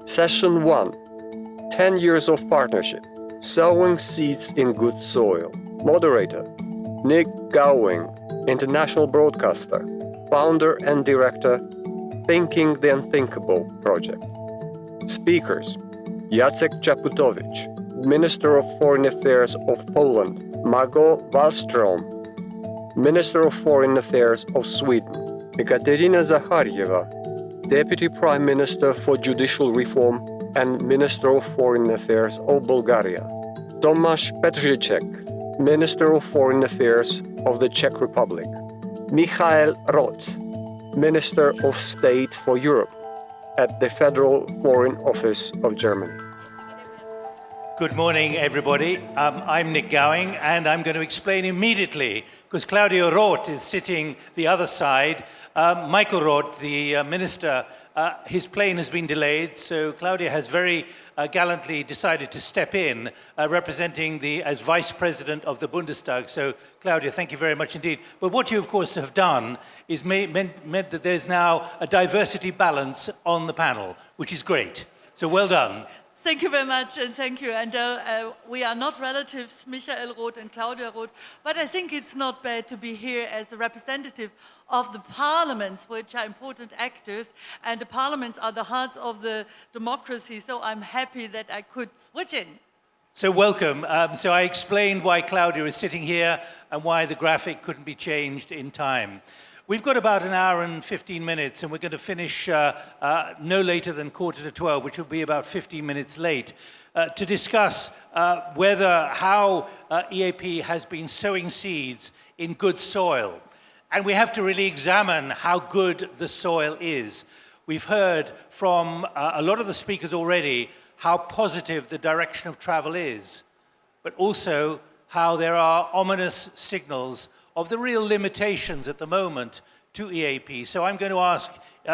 Session 1. 10 years of partnership. Sowing seeds in good soil. Moderator, Nick Gowing, international broadcaster, founder and director, Thinking the Unthinkable project. Speakers, Jacek Czaputowicz, Minister of Foreign Affairs of Poland, Margot Wallström, Minister of Foreign Affairs of Sweden, Ekaterina Zakharjeva, Deputy Prime Minister for Judicial Reform and Minister of Foreign Affairs of Bulgaria, Tomáš Petříček, Minister of Foreign Affairs of the Czech Republic, Michael Roth, Minister of State for Europe at the Federal Foreign Office of Germany. Good morning, everybody. I'm Nick Gowing, and I'm going to explain immediately, because Claudio Roth is sitting the other side. Michael Roth, the minister, his plane has been delayed, so Claudio has very gallantly decided to step in, representing as vice president of the Bundestag. So, Claudio, thank you very much indeed. But what you, of course, have done is meant that there's now a diversity balance on the panel, which is great. So, well done. Thank you very much, and thank you. And we are not relatives, Michael Roth and Claudia Roth, but I think it's not bad to be here as a representative of the parliaments, which are important actors, and the parliaments are the hearts of the democracy, so I'm happy that I could switch in. So welcome. So I explained why Claudia is sitting here and why the graphic couldn't be changed in time. We've got about an hour and 15 minutes, and we're going to finish no later than 11:45, which will be about 15 minutes late, to discuss how EAP has been sowing seeds in good soil. And we have to really examine how good the soil is. We've heard from a lot of the speakers already how positive the direction of travel is, but also how there are ominous signals of the real limitations at the moment to EAP. So I'm going to ask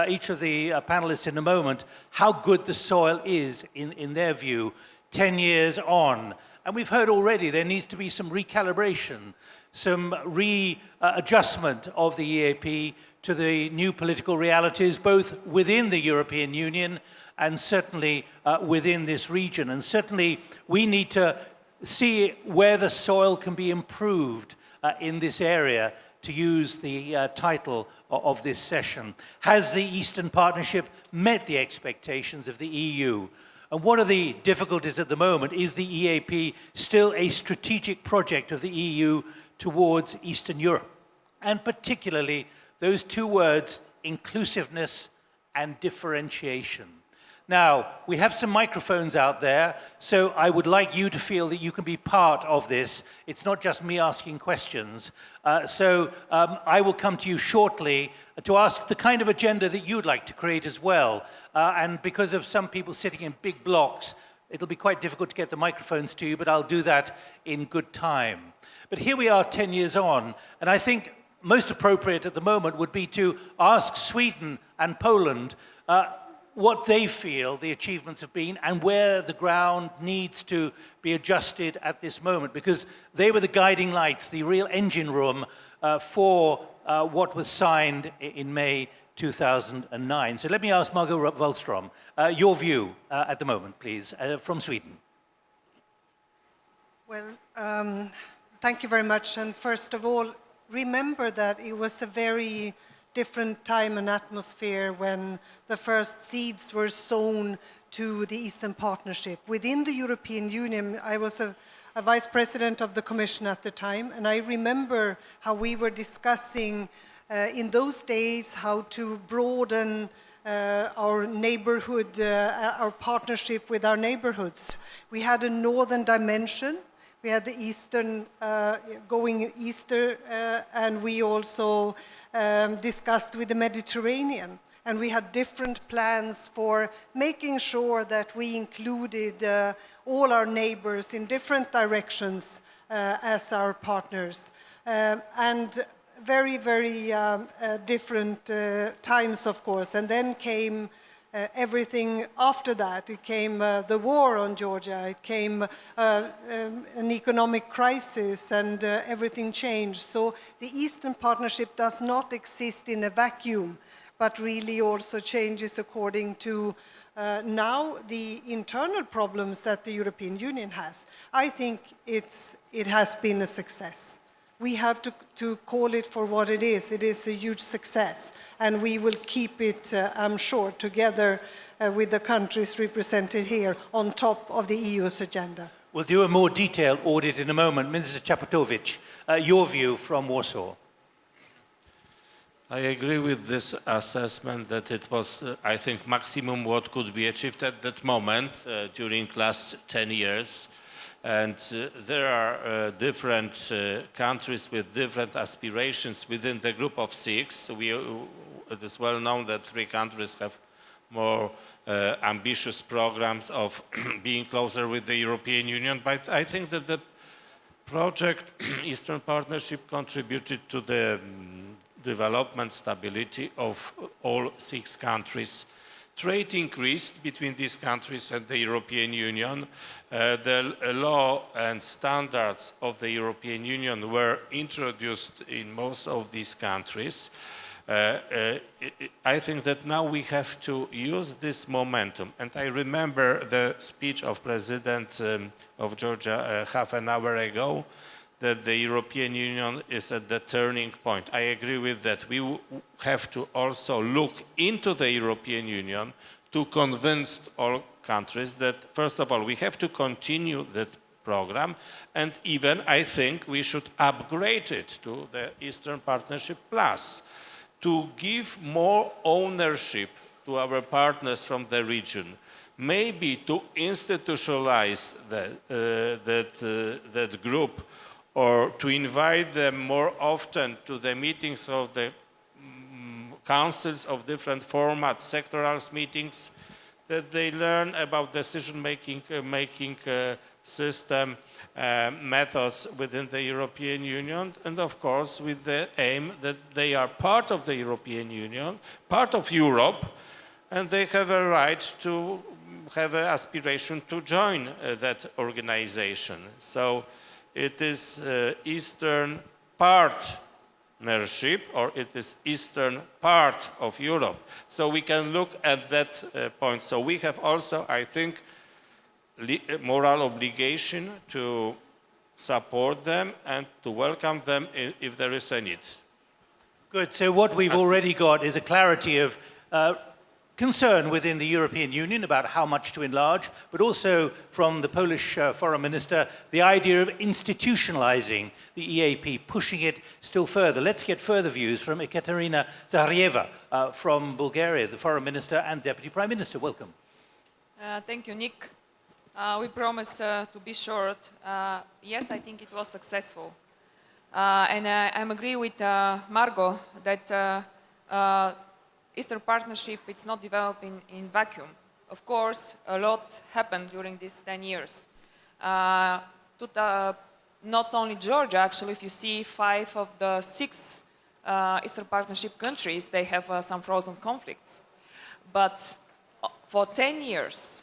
each of the panelists in a moment how good the soil is in their view 10 years on. And we've heard already there needs to be some recalibration, some readjustment of the EAP to the new political realities, both within the European Union and certainly within this region. And certainly we need to see where the soil can be improved in this area, to use the title of this session. Has the Eastern Partnership met the expectations of the EU? And one of the difficulties at the moment is the EAP still a strategic project of the EU towards Eastern Europe, and particularly those two words, inclusiveness and differentiation. Now, we have some microphones out there, so I would like you to feel that you can be part of this. It's not just me asking questions. I will come to you shortly to ask the kind of agenda that you'd like to create as well. And because of some people sitting in big blocks, it'll be quite difficult to get the microphones to you, but I'll do that in good time. But here we are 10 years on, and I think most appropriate at the moment would be to ask Sweden and Poland what they feel the achievements have been and where the ground needs to be adjusted at this moment, because they were the guiding lights, the real engine room for what was signed in May 2009. So let me ask Margot Wallström, your view at the moment, please, from Sweden. Well, thank you very much. And first of all, remember that it was a very different time and atmosphere when the first seeds were sown to the Eastern Partnership. Within the European Union, I was a vice president of the Commission at the time, and I remember how we were discussing in those days how to broaden our neighborhood, our partnership with our neighborhoods. We had a northern dimension. We had the eastern, going easter, and we also discussed with the Mediterranean. And we had different plans for making sure that we included all our neighbors in different directions as our partners. And very, very different times, of course. And then came everything after that. It came the war on Georgia, it came an economic crisis, and everything changed. So the Eastern Partnership does not exist in a vacuum, but really also changes according to now the internal problems that the European Union has. I think it has been a success. We have to call it for what it is. It is a huge success, and we will keep it, I'm sure, together with the countries represented here on top of the EU's agenda. We'll do a more detailed audit in a moment. Minister Chaputowicz, your view from Warsaw. I agree with this assessment that it was, I think, maximum what could be achieved at that moment during last 10 years. And there are different countries with different aspirations within the group of 6. It is well known that 3 countries have more ambitious programs of being closer with the European Union. But I think that the project Eastern Partnership contributed to the development stability of all 6 countries. Trade increased between these countries and the European Union. The law and standards of the European Union were introduced in most of these countries. I think that now we have to use this momentum. And I remember the speech of President of Georgia half an hour ago, that the European Union is at the turning point. I agree with that. We have to also look into the European Union to convince all countries that, first of all, we have to continue that program, and even I think we should upgrade it to the Eastern Partnership Plus to give more ownership to our partners from the region, maybe to institutionalize that group, or to invite them more often to the meetings of the councils of different formats, sectoral meetings, that they learn about decision-making system, methods within the European Union, and of course with the aim that they are part of the European Union, part of Europe, and they have a right to have an aspiration to join that organization. So it is Eastern partnership, or it is Eastern part of Europe. So we can look at that point. So we have also, I think, moral obligation to support them and to welcome them if there is a need. Good. So what we've already got is a clarity of concern within the European Union about how much to enlarge, but also from the Polish foreign minister, the idea of institutionalizing the EAP, pushing it still further. Let's get further views from Ekaterina Zaharieva from Bulgaria, the foreign minister and deputy prime minister. Welcome. Thank you, Nick. We promise to be short. Yes, I think it was successful. And I agree with Margot that Eastern Partnership, it's not developing in vacuum. Of course, a lot happened during these 10 years. Not only Georgia, actually, if you see 5 of the 6 Eastern Partnership countries, they have some frozen conflicts. But for 10 years,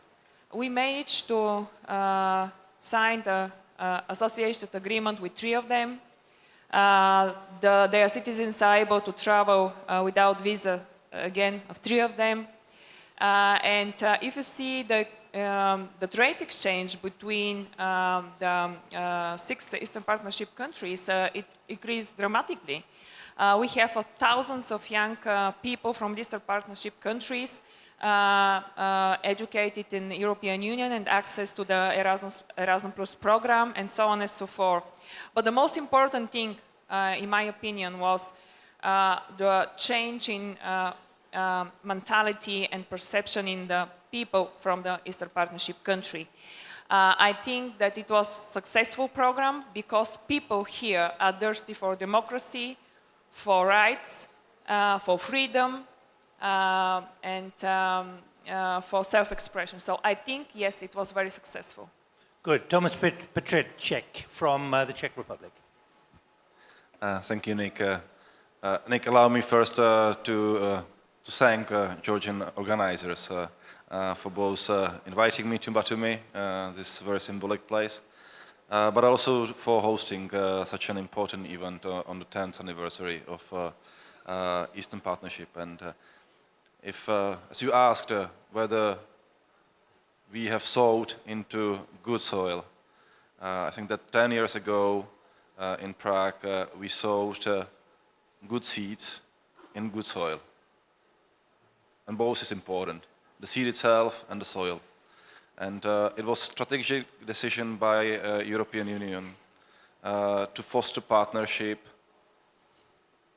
we managed to sign the association agreement with 3 of them. Their citizens are able to travel without visa, again, of 3 of them. And if you see the trade exchange between the 6 Eastern Partnership countries, it increased dramatically. We have thousands of young people from Eastern Partnership countries educated in the European Union and access to the Erasmus Plus program and so on and so forth. But the most important thing, in my opinion, was the change in mentality and perception in the people from the Eastern Partnership country. I think that it was a successful program because people here are thirsty for democracy, for rights, for freedom, and for self-expression. So I think, yes, it was very successful. Good. Thomas Petreček from the Czech Republic. Thank you, Nick. Nick, allow me first to thank Georgian organizers for both inviting me to Batumi, this very symbolic place, but also for hosting such an important event on the 10th anniversary of Eastern Partnership. And if, as you asked, whether we have sowed into good soil, I think that 10 years ago in Prague, we sowed good seeds in good soil. And both is important, the seed itself and the soil. And it was a strategic decision by European Union to foster partnership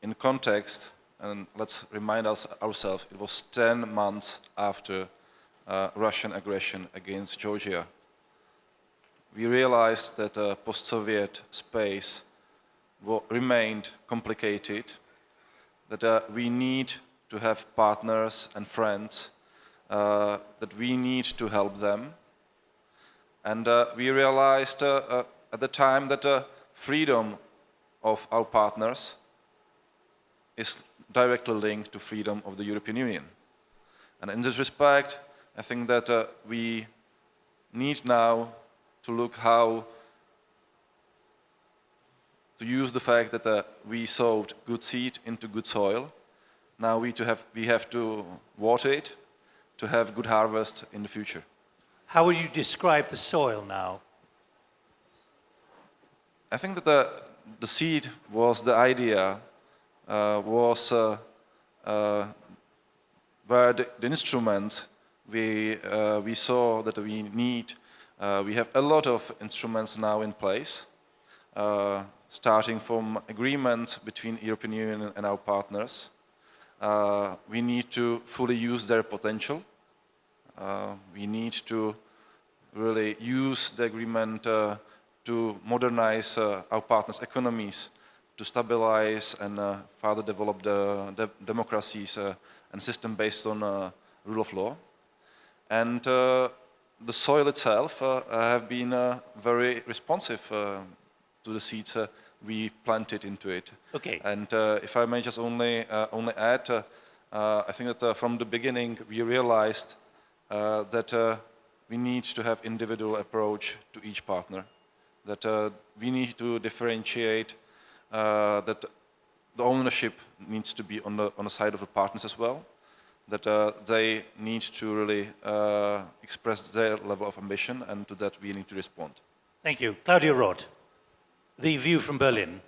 in context, and let's remind ourselves, it was 10 months after Russian aggression against Georgia. We realized that the post-Soviet space remained complicated, that we need to have partners and friends, that we need to help them. And we realized at the time that the freedom of our partners is directly linked to freedom of the European Union. And in this respect, I think that we need now to look how to use the fact that we sowed good seed into good soil. Now we have to water it to have good harvest in the future. How would you describe the soil now? I think that the seed was the idea, where the instruments we saw that we need. We have a lot of instruments now in place, starting from agreements between European Union and our partners. We need to fully use their potential. We need to really use the agreement to modernize our partners' economies, to stabilize and further develop the democracies and system based on rule of law. And the soil itself have been very responsive to the seeds we planted into it. Okay. And if I may just only add, I think that from the beginning we realized that we need to have individual approach to each partner, that we need to differentiate, that the ownership needs to be on the side of the partners as well, that they need to really express their level of ambition, and to that we need to respond. Thank you. Claudia Roth, the view from Berlin.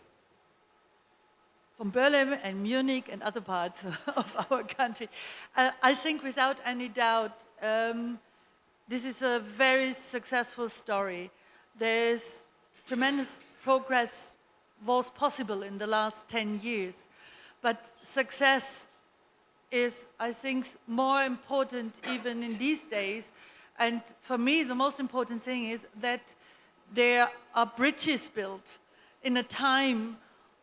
From Berlin and Munich and other parts of our country, I think without any doubt, this is a very successful story. There's tremendous progress was possible in the last 10 years, but success is, I think, more important even in these days. And for me, the most important thing is that there are bridges built in a time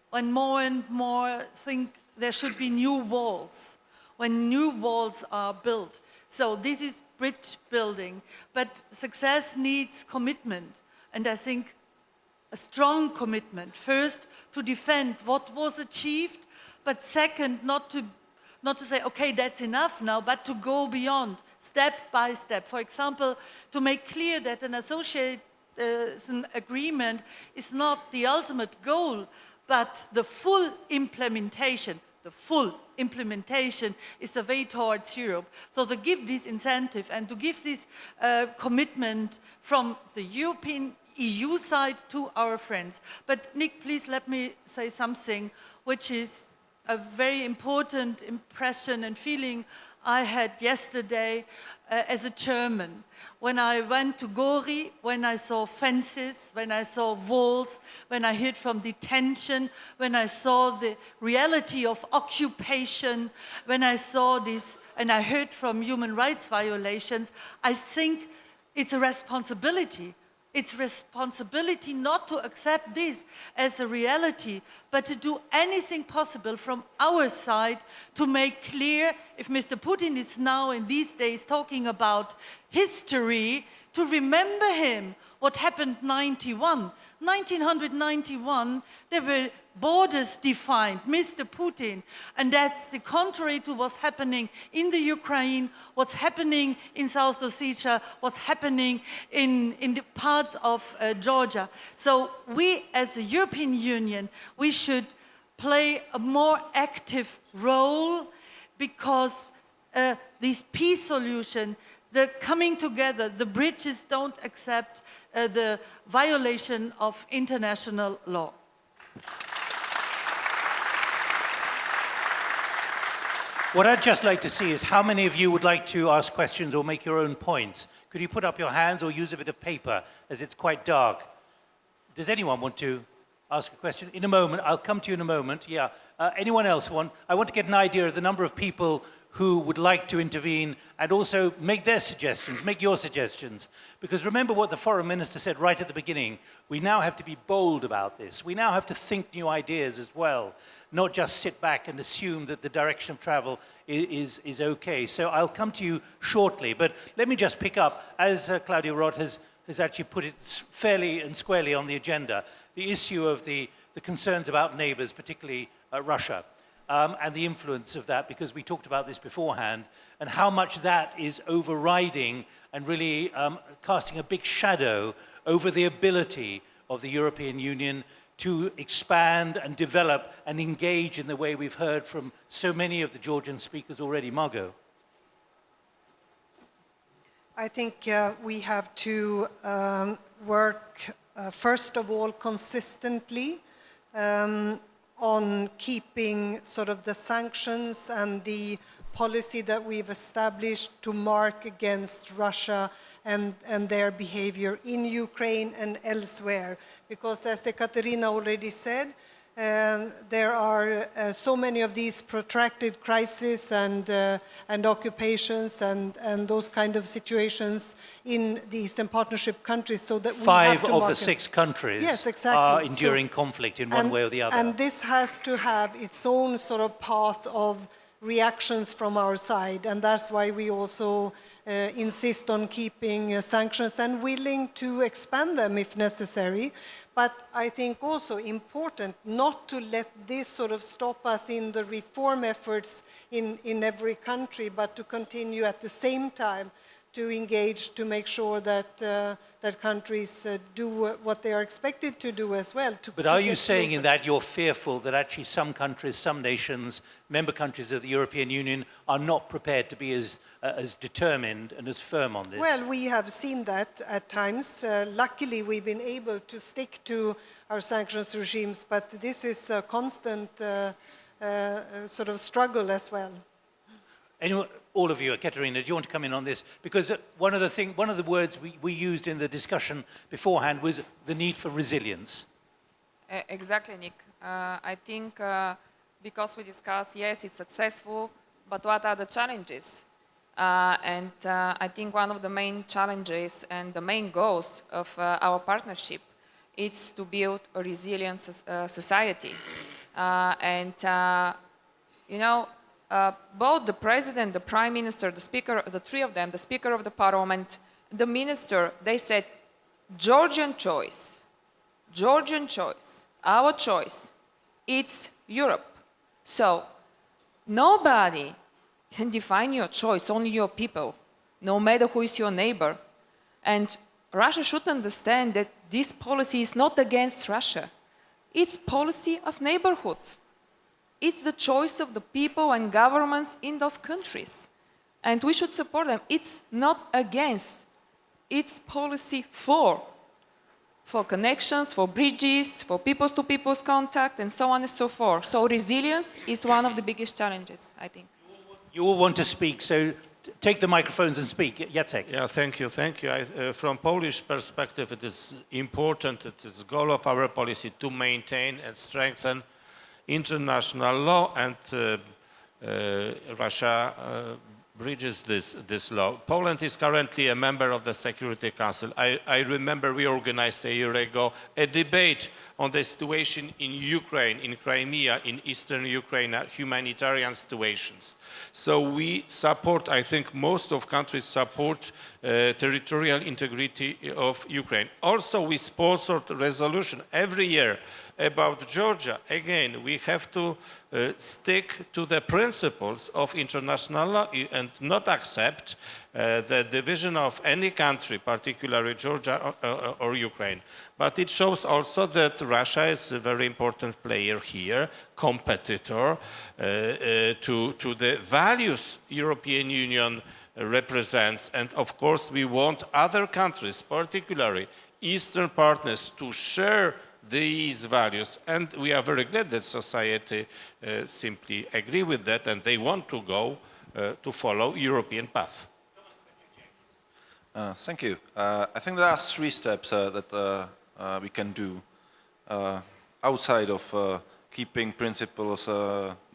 when more and more think there should be new walls, when new walls are built. So this is bridge building, but success needs commitment, and I think a strong commitment. First, to defend what was achieved, but second, not to say, okay, that's enough now, but to go beyond, step by step. For example, to make clear that an association agreement is not the ultimate goal, but the full implementation. The full implementation is the way towards Europe. So to give this incentive and to give this commitment from the European EU side to our friends. But Nick, please let me say something which is a very important impression and feeling I had yesterday as a German. When I went to Gori, when I saw fences, when I saw walls, when I heard from detention, when I saw the reality of occupation, when I saw this and I heard from human rights violations, I think it's a responsibility. It's responsibility not to accept this as a reality, but to do anything possible from our side to make clear, if Mr. Putin is now in these days talking about history, to remember him, what happened 1991, there were borders defined, Mr. Putin, and that's the contrary to what's happening in the Ukraine, what's happening in South Ossetia, what's happening in the parts of Georgia. So we as the European Union, we should play a more active role, because this peace solution, the coming together, the bridges don't accept the violation of international law. What I'd just like to see is how many of you would like to ask questions or make your own points. Could you put up your hands or use a bit of paper, as it's quite dark? Does anyone want to ask a question? In a moment, I'll come to you in a moment. Yeah. Anyone else want? I want to get an idea of the number of people who would like to intervene and also make their suggestions, make your suggestions. Because remember what the foreign minister said right at the beginning. We now have to be bold about this. We now have to think new ideas as well, not just sit back and assume that the direction of travel is okay. So I'll come to you shortly. But let me just pick up, as Claudia Roth has actually put it fairly and squarely on the agenda, the issue of the concerns about neighbors, particularly Russia. And the influence of that, because we talked about this beforehand, and how much that is overriding and really casting a big shadow over the ability of the European Union to expand and develop and engage in the way we've heard from so many of the Georgian speakers already. Margot. I think we have to work, first of all, consistently on keeping sort of the sanctions and the policy that we've established to mark against Russia and their behavior in Ukraine and elsewhere. Because as Ekaterina already said, there are so many of these protracted crises and occupations and those kind of situations in the Eastern Partnership countries, so that we have to Five of the 6 countries yes, exactly. are enduring conflict in one way or the other. And this has to have its own sort of path of reactions from our side, and that's why we also insist on keeping sanctions and willing to expand them if necessary. But I think also important not to let this sort of stop us in the reform efforts in every country, but to continue at the same time to engage to make sure that that countries do what they are expected to do as well. But are you saying in that you're fearful that actually some countries, some nations, member countries of the European Union are not prepared to be as determined and as firm on this? Well, we have seen that at times. Luckily, we've been able to stick to our sanctions regimes, but this is a constant sort of struggle as well. Anyone, all of you, Katerina, do you want to come in on this? Because one of the words we used in the discussion beforehand was the need for resilience. Exactly, Nick. I think because we discussed, yes, it's successful, but what are the challenges? And I think one of the main challenges and the main goals of our partnership is to build a resilient society. You know, both the president, the prime minister, the speaker, the three of them, the speaker of the parliament, the minister, they said, Georgian choice, our choice, it's Europe. So nobody can define your choice, only your people, no matter who is your neighbor. And Russia should understand that this policy is not against Russia. It's policy of neighborhood. It's the choice of the people and governments in those countries. And we should support them. It's not against. It's policy for connections, for bridges, for peoples-to-peoples contact, and so on and so forth. So resilience is one of the biggest challenges, I think. You all want to speak, so take the microphones and speak. Jacek. Yeah, thank you. From Polish perspective, it is important, it is the goal of our policy to maintain and strengthen international law, and Russia breaches this law. Poland is currently a member of the Security Council. I remember we organized a year ago a debate on the situation in Ukraine, in Crimea, in eastern Ukraine, humanitarian situations. So we support, I think most of countries support territorial integrity of Ukraine. Also, we sponsored a resolution every year about Georgia, again, we have to stick to the principles of international law and not accept the division of any country, particularly Georgia or Ukraine. But it shows also that Russia is a very important player here, competitor to the values European Union represents. And of course, we want other countries, particularly Eastern partners, to share these values. And we are very glad that society simply agree with that and they want to go to follow European path. Thank you. I think there are 3 steps that we can do outside of keeping principles,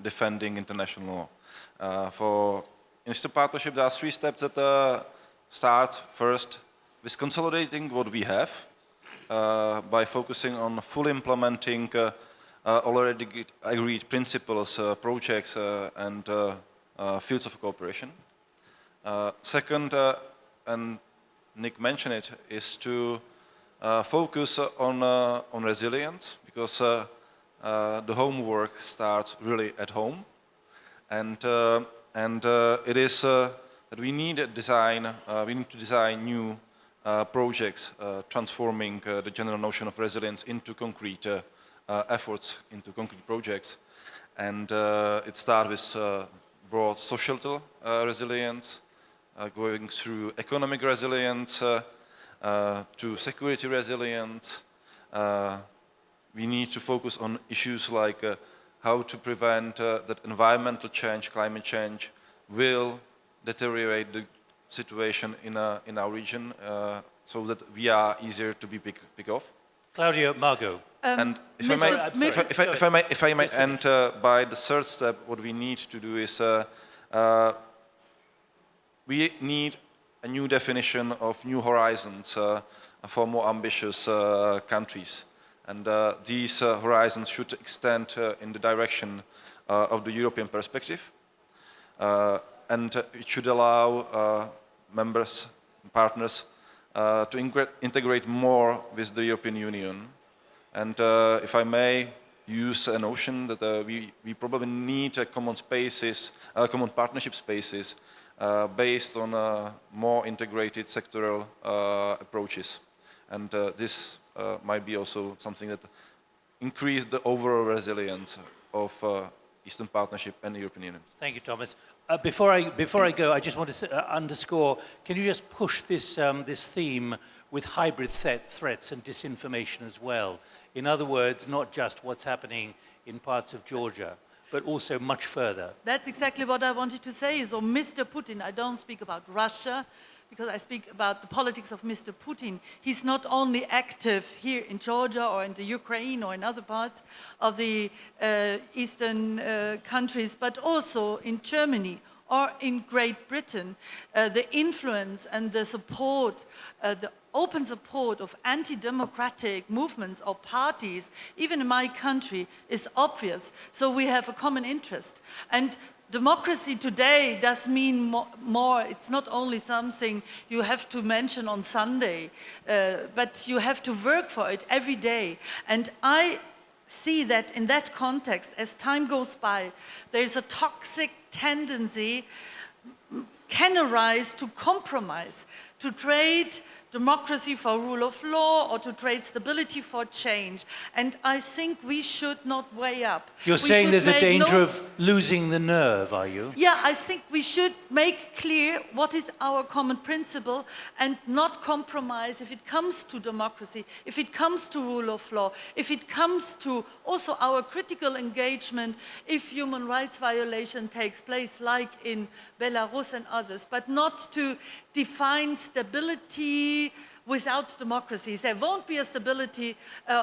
defending international law. For Eastern Partnership, there are 3 steps that start first with consolidating what we have by focusing on fully implementing already agreed principles, projects, and fields of cooperation. Second, and Nick mentioned it, is to focus on resilience, because the homework starts really at home, and it is that we need to design new projects, transforming the general notion of resilience into concrete efforts, into concrete projects, and it starts with broad societal resilience, going through economic resilience, to security resilience. We need to focus on issues like how to prevent that environmental change, climate change, will deteriorate the situation in our region, so that we are easier to be pick off. Claudio, Margot. And if I may end by the 3rd step, what we need to do is we need a new definition of new horizons for more ambitious countries. And these horizons should extend in the direction of the European perspective. And it should allow members, partners, to integrate more with the European Union. And if I may use a notion that we probably need common spaces, common partnership spaces, based on more integrated sectoral approaches. And this might be also something that increase the overall resilience of Eastern Partnership and the European Union. Thank you, Thomas. Before I go, I just want to underscore, can you just push this, this theme with hybrid threats and disinformation as well? In other words, not just what's happening in parts of Georgia, but also much further. That's exactly what I wanted to say. So Mr. Putin, I don't speak about Russia, because I speak about the politics of Mr. Putin. He's not only active here in Georgia or in the Ukraine or in other parts of the eastern countries, but also in Germany or in Great Britain. The influence and the support, the open support of anti-democratic movements or parties, even in my country, is obvious. So we have a common interest. And democracy today does mean more. It's not only something you have to mention on Sunday, but you have to work for it every day. And I see that in that context, as time goes by, there's a toxic tendency can arise to compromise, to trade democracy for rule of law or to trade stability for change. And I think we should not weigh up. You're saying there's a danger of losing the nerve, are you? Yeah, I think we should make clear what is our common principle and not compromise if it comes to democracy, if it comes to rule of law, if it comes to also our critical engagement if human rights violation takes place, like in Belarus and others, but not to define stability without democracy. There won't be a stability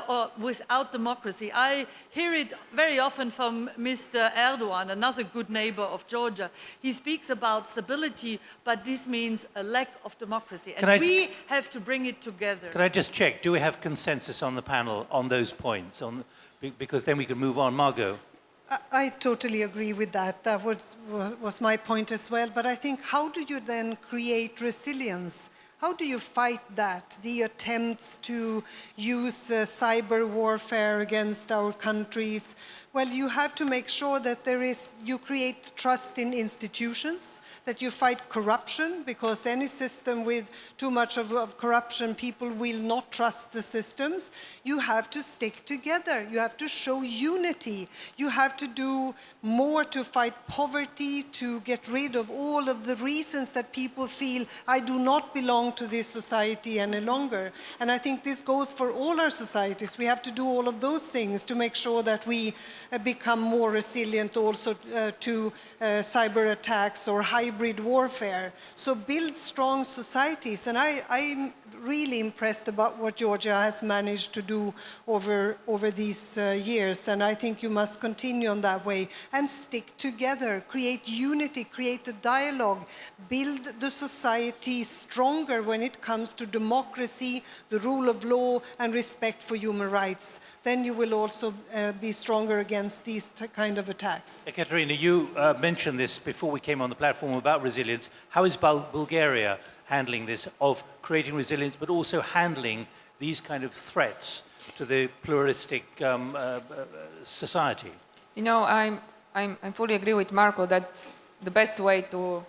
or without democracy. I hear it very often from Mr. Erdogan, another good neighbor of Georgia. He speaks about stability, but this means a lack of democracy. And we have to bring it together. Can I just check, do we have consensus on the panel on those points? Because then we can move on. Margot? I totally agree with that. That was my point as well. But I think, how do you then create resilience How do you fight that, the attempts to use cyber warfare against our countries? Well, you have to make sure that you create trust in institutions, that you fight corruption, because any system with too much of corruption, people will not trust the systems. You have to stick together. You have to show unity. You have to do more to fight poverty, to get rid of all of the reasons that people feel, I do not belong to this society any longer. And I think this goes for all our societies. We have to do all of those things to make sure that we become more resilient also to cyber attacks or hybrid warfare. So build strong societies. And I'm really impressed about what Georgia has managed to do over these years. And I think you must continue on that way and stick together, create unity, create a dialogue, build the society stronger when it comes to democracy, the rule of law, and respect for human rights. Then you will also be stronger against these kind of attacks. Ekaterina, you mentioned this before we came on the platform about resilience. How is Bulgaria handling this, of creating resilience, but also handling these kind of threats to the pluralistic society? You know, I fully agree with Marco that the best way to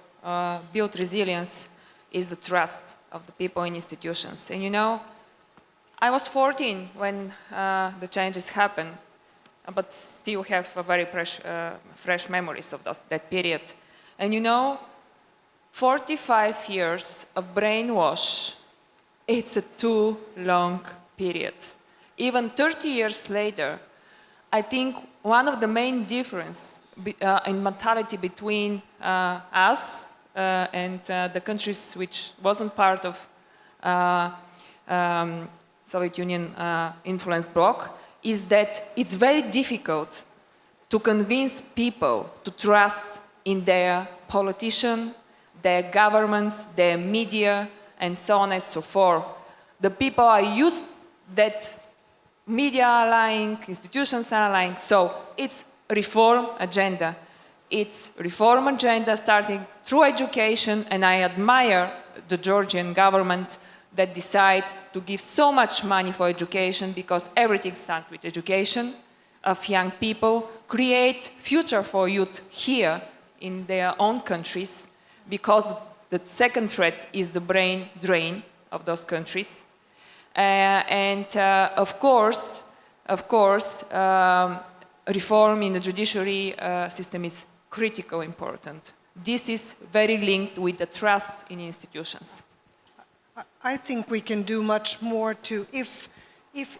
build resilience is the trust of the people in institutions. And you know, I was 14 when the changes happened, but still have a very fresh memories of that period. And you know, 45 years of brainwash, it's a too long period. Even 30 years later, I think one of the main differences in mentality between us and the countries which wasn't part of Soviet Union influenced bloc is that it's very difficult to convince people to trust in their politicians, their governments, their media, and so on and so forth. The people are used that media are lying, institutions are lying, so it's reform agenda. It's reform agenda starting through education, and I admire the Georgian government that decide to give so much money for education, because everything starts with education of young people, create future for youth here in their own countries, because the second threat is the brain drain of those countries. Of course, reform in the judiciary system is critically important. This is very linked with the trust in institutions. I think we can do much more to, if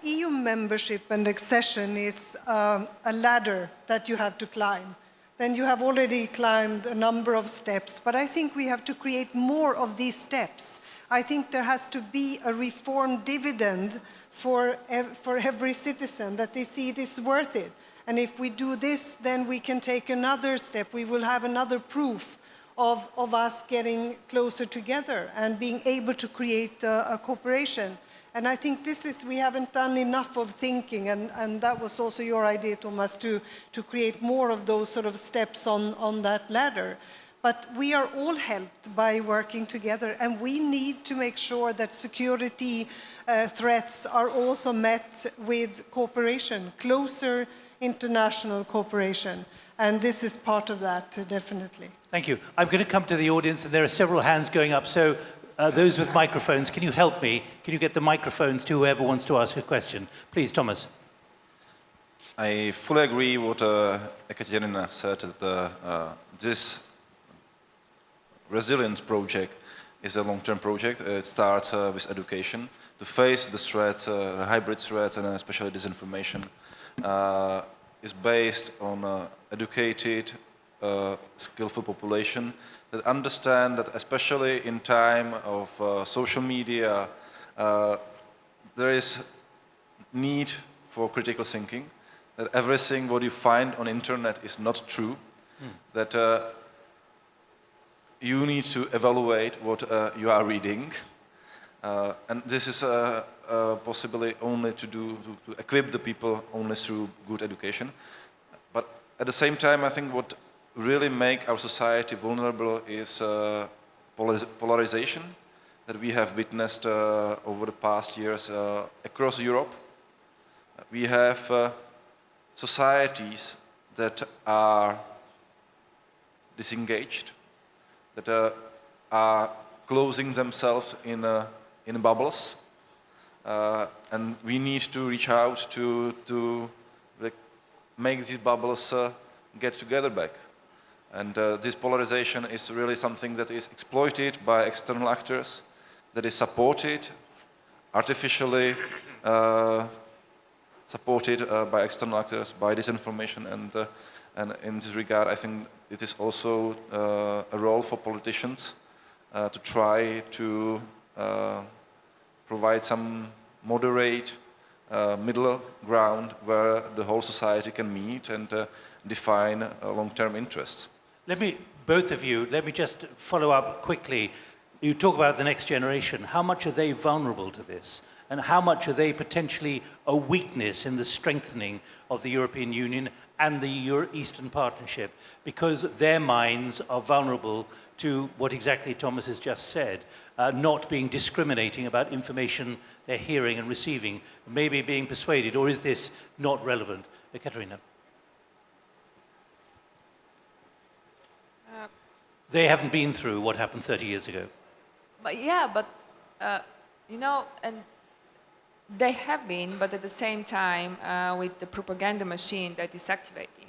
EU membership and accession is a ladder that you have to climb, then you have already climbed a number of steps. But I think we have to create more of these steps. I think there has to be a reform dividend for every citizen, that they see it is worth it. And if we do this, then we can take another step. We will have another proof of us getting closer together and being able to create a cooperation. And I think we haven't done enough of thinking, and that was also your idea, Thomas, to create more of those sort of steps on that ladder. But we are all helped by working together, and we need to make sure that security threats are also met with cooperation, closer international cooperation. And this is part of that, definitely. Thank you. I'm going to come to the audience, and there are several hands going up. So those with microphones, can you help me? Can you get the microphones to whoever wants to ask a question? Please, Thomas. I fully agree with what Ekaterina said, that this resilience project is a long-term project. It starts with education to face the threat, hybrid threats, and especially disinformation. Is based on educated, skillful population that understand that, especially in time of social media, there is need for critical thinking, that everything what you find on internet is not true, that you need to evaluate what you are reading, and this is possibly only to equip the people only through good education. But at the same time, I think what really makes our society vulnerable is polarization, that we have witnessed over the past years across Europe. We have societies that are disengaged, that are closing themselves in bubbles, and we need to reach out to make these bubbles get together back. And this polarization is really something that is exploited by external actors, that is supported, artificially supported by external actors, by disinformation, and in this regard I think it is also a role for politicians to try to provide some moderate middle ground where the whole society can meet and define long-term interests. Both of you, let me just follow up quickly. You talk about the next generation. How much are they vulnerable to this? And how much are they potentially a weakness in the strengthening of the European Union and the Eastern Partnership? Because their minds are vulnerable to what exactly Thomas has just said, not being discriminating about information they're hearing and receiving, maybe being persuaded, or is this not relevant? Katerina. They haven't been through what happened 30 years ago. But you know, and they have been, but at the same time, with the propaganda machine that is activating,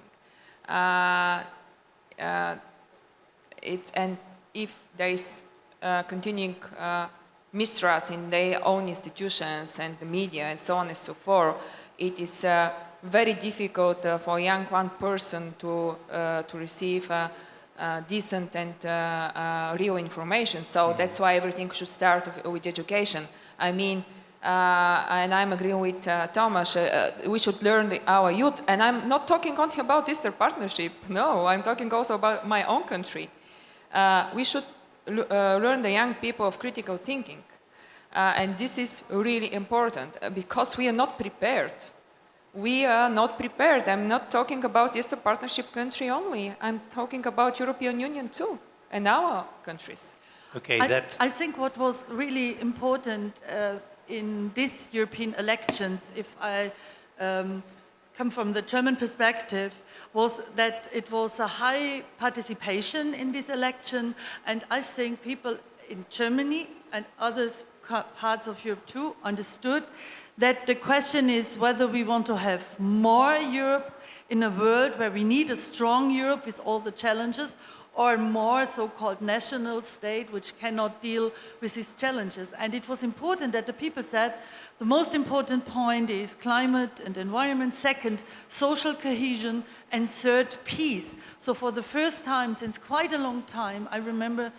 and if there is continuing mistrust in their own institutions and the media and so on and so forth, it is very difficult for a young one person to receive decent and real information. So that's why everything should start with education. I mean, and I'm agreeing with Thomas, we should learn our youth, and I'm not talking only about Eastern Partnership, no, I'm talking also about my own country. We should learn the young people of critical thinking, and this is really important because we are not prepared. We are not prepared. I'm not talking about Eastern Partnership country only, I'm talking about European Union too, and our countries. Okay, I think what was really important in these European elections, if I come from the German perspective, was that it was a high participation in this election, and I think people in Germany and other parts of Europe too understood that the question is whether we want to have more Europe in a world where we need a strong Europe with all the challenges, or more so-called national state which cannot deal with these challenges. And it was important that the people said the most important point is climate and environment, second, social cohesion, and third, peace. So for the first time since quite a long time, I remember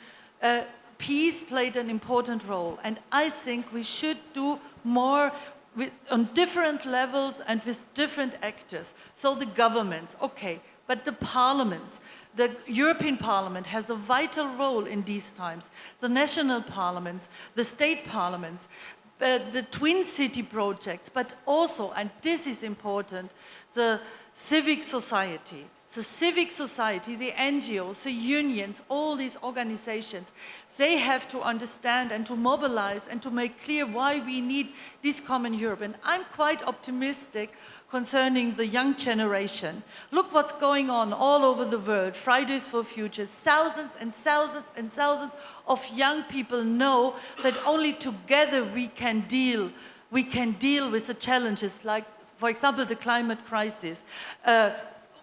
peace played an important role. And I think we should do more on different levels and with different actors. So the governments, okay, but the parliaments, the European Parliament has a vital role in these times. The national parliaments, the state parliaments, the twin city projects, but also, and this is important, the civic society. The civic society, the NGOs, the unions, all these organizations, they have to understand and to mobilize and to make clear why we need this common Europe. And I'm quite optimistic concerning the young generation. Look what's going on all over the world, Fridays for Future. Thousands and thousands and thousands of young people know that only together we can deal with the challenges like, for example, the climate crisis.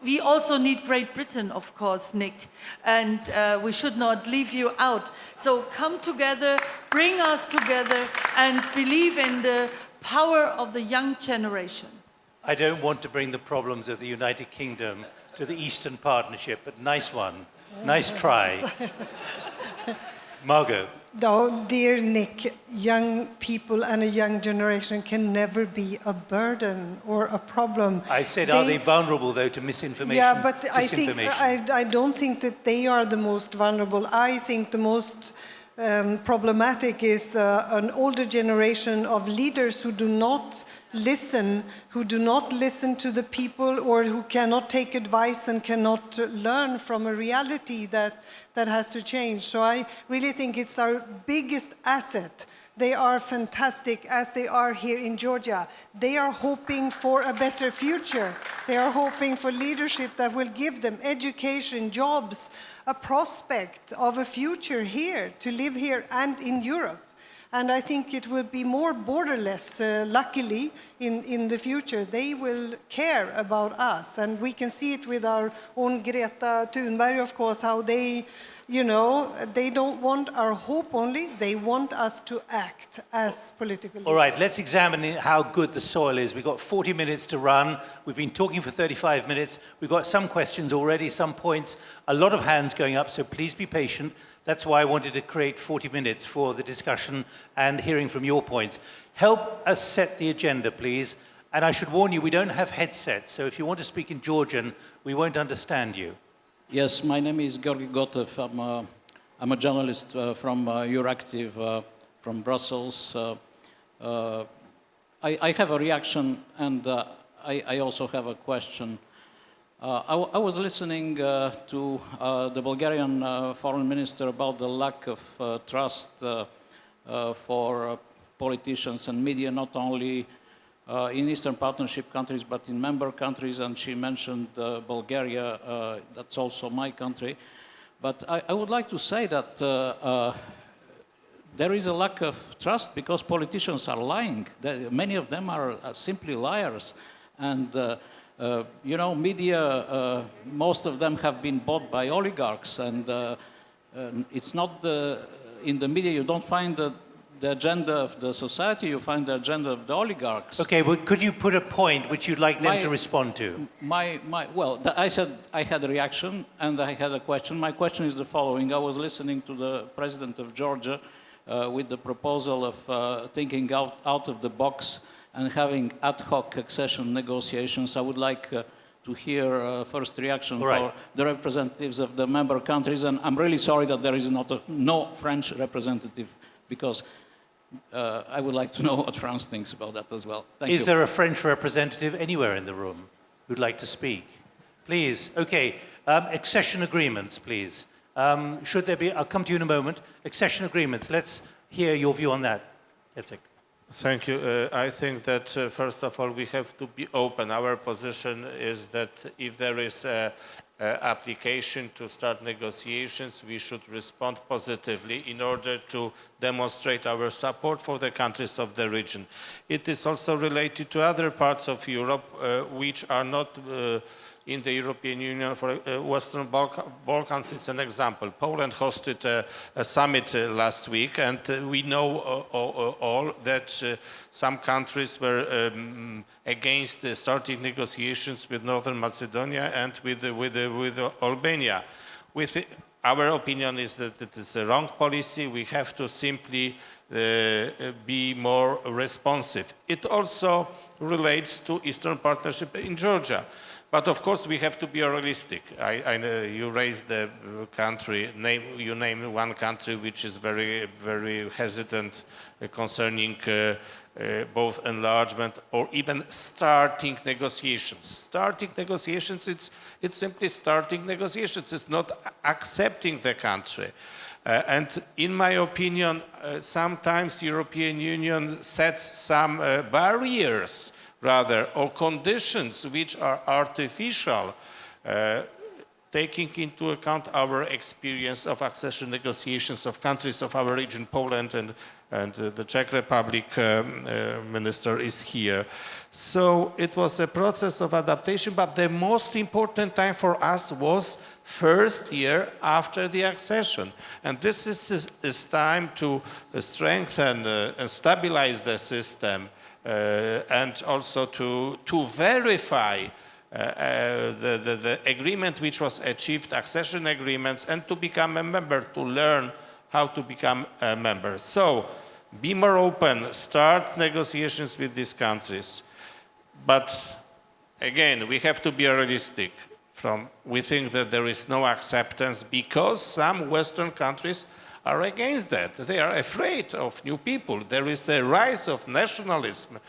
We also need Great Britain, of course, Nick, and we should not leave you out. So come together, bring us together, and believe in the power of the young generation. I don't want to bring the problems of the United Kingdom to the Eastern Partnership, but nice one. Nice try. Margot. No, dear Nick, young people and a young generation can never be a burden or a problem. I said, are they vulnerable, though, to misinformation? Yeah, but I don't think that they are the most vulnerable. I think the most problematic is an older generation of leaders who do not listen to the people, or who cannot take advice and cannot learn from a reality that has to change. So I really think it's our biggest asset. They are fantastic, as they are here in Georgia. They are hoping for a better future. They are hoping for leadership that will give them education, jobs, a prospect of a future here, to live here and in Europe. And I think it will be more borderless, luckily, in the future. They will care about us. And we can see it with our own Greta Thunberg, of course, how they, they don't want our hope only, they want us to act as political leaders. All right, let's examine how good the soil is. We've got 40 minutes to run. We've been talking for 35 minutes. We've got some questions already, some points, a lot of hands going up, so please be patient. That's why I wanted to create 40 minutes for the discussion and hearing from your points. Help us set the agenda, please. And I should warn you, we don't have headsets, so if you want to speak in Georgian, we won't understand you. Yes, my name is Georgi Gotev. I'm a journalist from Euractiv, from Brussels. I have a reaction, and I also have a question. I was listening to the Bulgarian foreign minister about the lack of trust for politicians and media, not only in Eastern Partnership countries, but in member countries, and she mentioned Bulgaria, that's also my country. But I would like to say that there is a lack of trust because politicians are lying. Many of them are simply liars. And media, most of them have been bought by oligarchs, and it's not in the media you don't find the agenda of the society, you find the agenda of the oligarchs. Okay, but could you put a point which you'd like them to respond to? I said I had a reaction and I had a question. My question is the following. I was listening to the president of Georgia with the proposal of thinking out of the box and having ad hoc accession negotiations. I would like to hear first reaction for the representatives of the member countries. And I'm really sorry that there is no French representative, because I would like to know what France thinks about that as well. Thank you. Is there a French representative anywhere in the room who'd like to speak? Please. Okay. Accession agreements, please. Should there be? I'll come to you in a moment. Accession agreements. Let's hear your view on that. Jacek. Thank you. I think that, first of all, we have to be open. Our position is that if there is an application to start negotiations, we should respond positively in order to demonstrate our support for the countries of the region. It is also related to other parts of Europe which are not in the European Union. For Western Balkans, it's an example. Poland hosted a summit last week, and we know all that some countries were against starting negotiations with Northern Macedonia and with Albania. Our opinion is that it is a wrong policy. We have to simply be more responsive. It also relates to Eastern Partnership in Georgia. But of course, we have to be realistic. I know you raised the country, you named one country which is very, very hesitant concerning both enlargement or even starting negotiations. Starting negotiations, it's simply starting negotiations. It's not accepting the country. And in my opinion, sometimes European Union sets some barriers rather, or conditions which are artificial, taking into account our experience of accession negotiations of countries of our region, Poland and the Czech Republic minister is here. So it was a process of adaptation, but the most important time for us was first year after the accession. And this is time to strengthen and stabilize the system, and also to verify the agreement which was achieved, accession agreements, and to become a member, to learn how to become a member. So be more open, start negotiations with these countries. But again, we have to be realistic. We think that there is no acceptance because some Western countries are against that. They are afraid of new people. There is a rise of nationalism,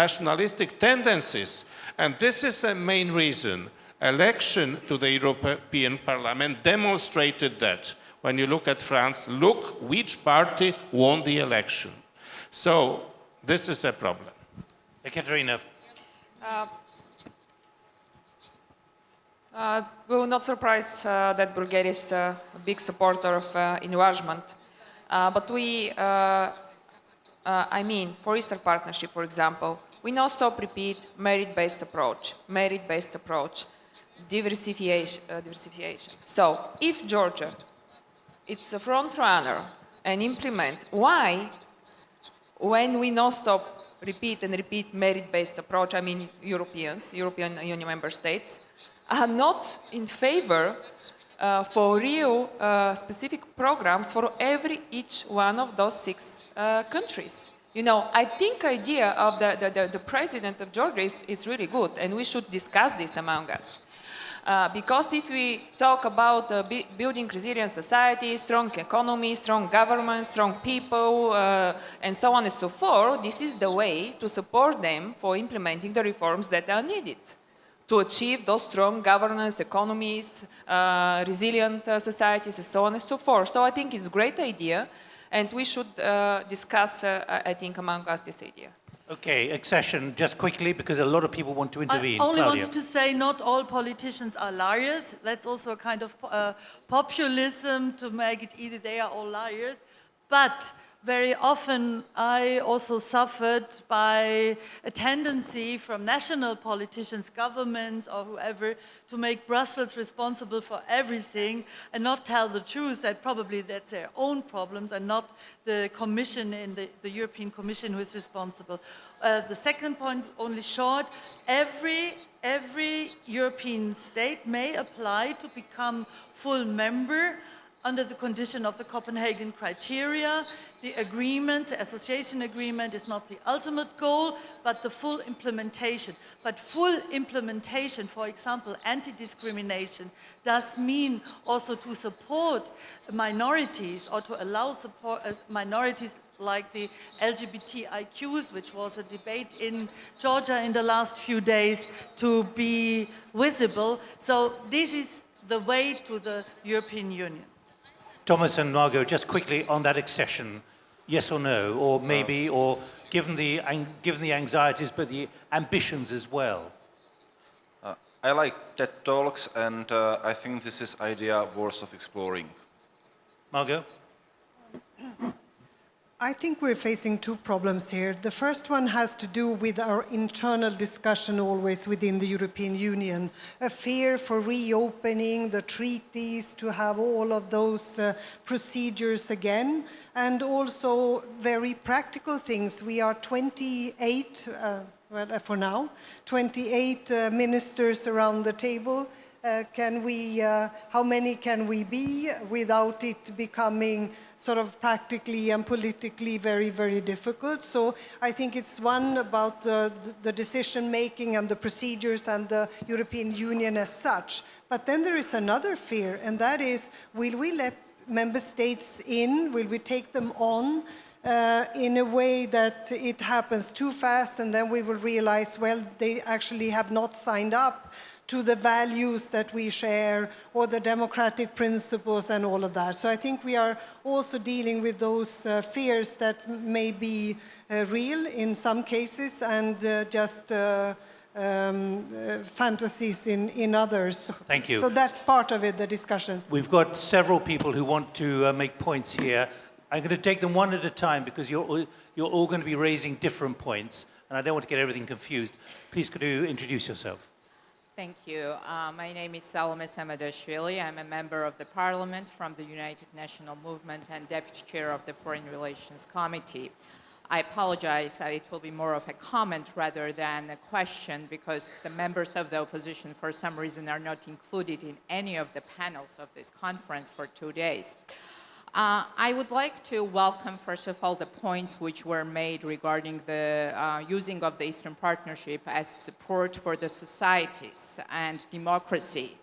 nationalistic tendencies, and this is the main reason. Election to the European Parliament demonstrated that. When you look at France, look which party won the election. So this is a problem. Ekaterina. We were not surprised that Bulgaria is a big supporter of enlargement. But we, I mean, for Eastern Partnership, for example, we now stop repeat merit-based approach, diversification. So if Georgia, it's a front runner and implement, why, when we now stop repeat merit-based approach, I mean European Union member states, are not in favor for real specific programs for each one of those 6 countries. You know, I think idea of the president of Georgia is really good, and we should discuss this among us. Because if we talk about building resilient society, strong economy, strong government, strong people, and so on and so forth, this is the way to support them for implementing the reforms that are needed to achieve those strong governance, economies, resilient societies, and so on and so forth. So I think it's a great idea, and we should discuss, I think, among us this idea. Okay, accession, just quickly, because a lot of people want to intervene. I only Claudia. wanted to say not all politicians are liars. That's also a kind of populism to make it either they are all liars. But very often I also suffered by a tendency from national politicians, governments or whoever, to make Brussels responsible for everything and not tell the truth that probably that's their own problems and not the Commission in the European Commission who is responsible. The second point, only short, every European state may apply to become full member under the condition of the Copenhagen criteria. The agreements, the association agreement is not the ultimate goal, but the full implementation. But full implementation, for example, anti-discrimination, does mean also to support minorities or to allow support minorities like the LGBTIQs, which was a debate in Georgia in the last few days, to be visible. So this is the way to the European Union. Thomas and Margot, just quickly on that accession, yes or no, or maybe, or given the anxieties, but the ambitions as well. I like TED Talks, and I think this is idea worth of exploring. Margot? I think we're facing 2 problems here. The first one has to do with our internal discussion always within the European Union. A fear for reopening the treaties, to have all of those procedures again, and also very practical things. We are 28, well, for now, 28 ministers around the table. How many can we be without it becoming sort of practically and politically very, very difficult? So I think it's one about the decision-making and the procedures and the European Union as such. But then there is another fear, and that is, will we let member states in? Will we take them on? In a way that it happens too fast, and then we will realize, well, they actually have not signed up to the values that we share or the democratic principles and all of that. So I think we are also dealing with those fears that may be real in some cases and just fantasies in others. Thank you. So that's part of it, the discussion. We've got several people who want to make points here. I'm going to take them one at a time because you're all going to be raising different points, and I don't want to get everything confused. Please, could you introduce yourself? Thank you. My name is Salome Samadashvili. I'm a member of the Parliament from the United National Movement and Deputy Chair of the Foreign Relations Committee. I apologize, it will be more of a comment rather than a question because the members of the opposition for some reason are not included in any of the panels of this conference for 2 days. I would like to welcome, first of all, the points which were made regarding the using of the Eastern Partnership as support for the societies and democracy.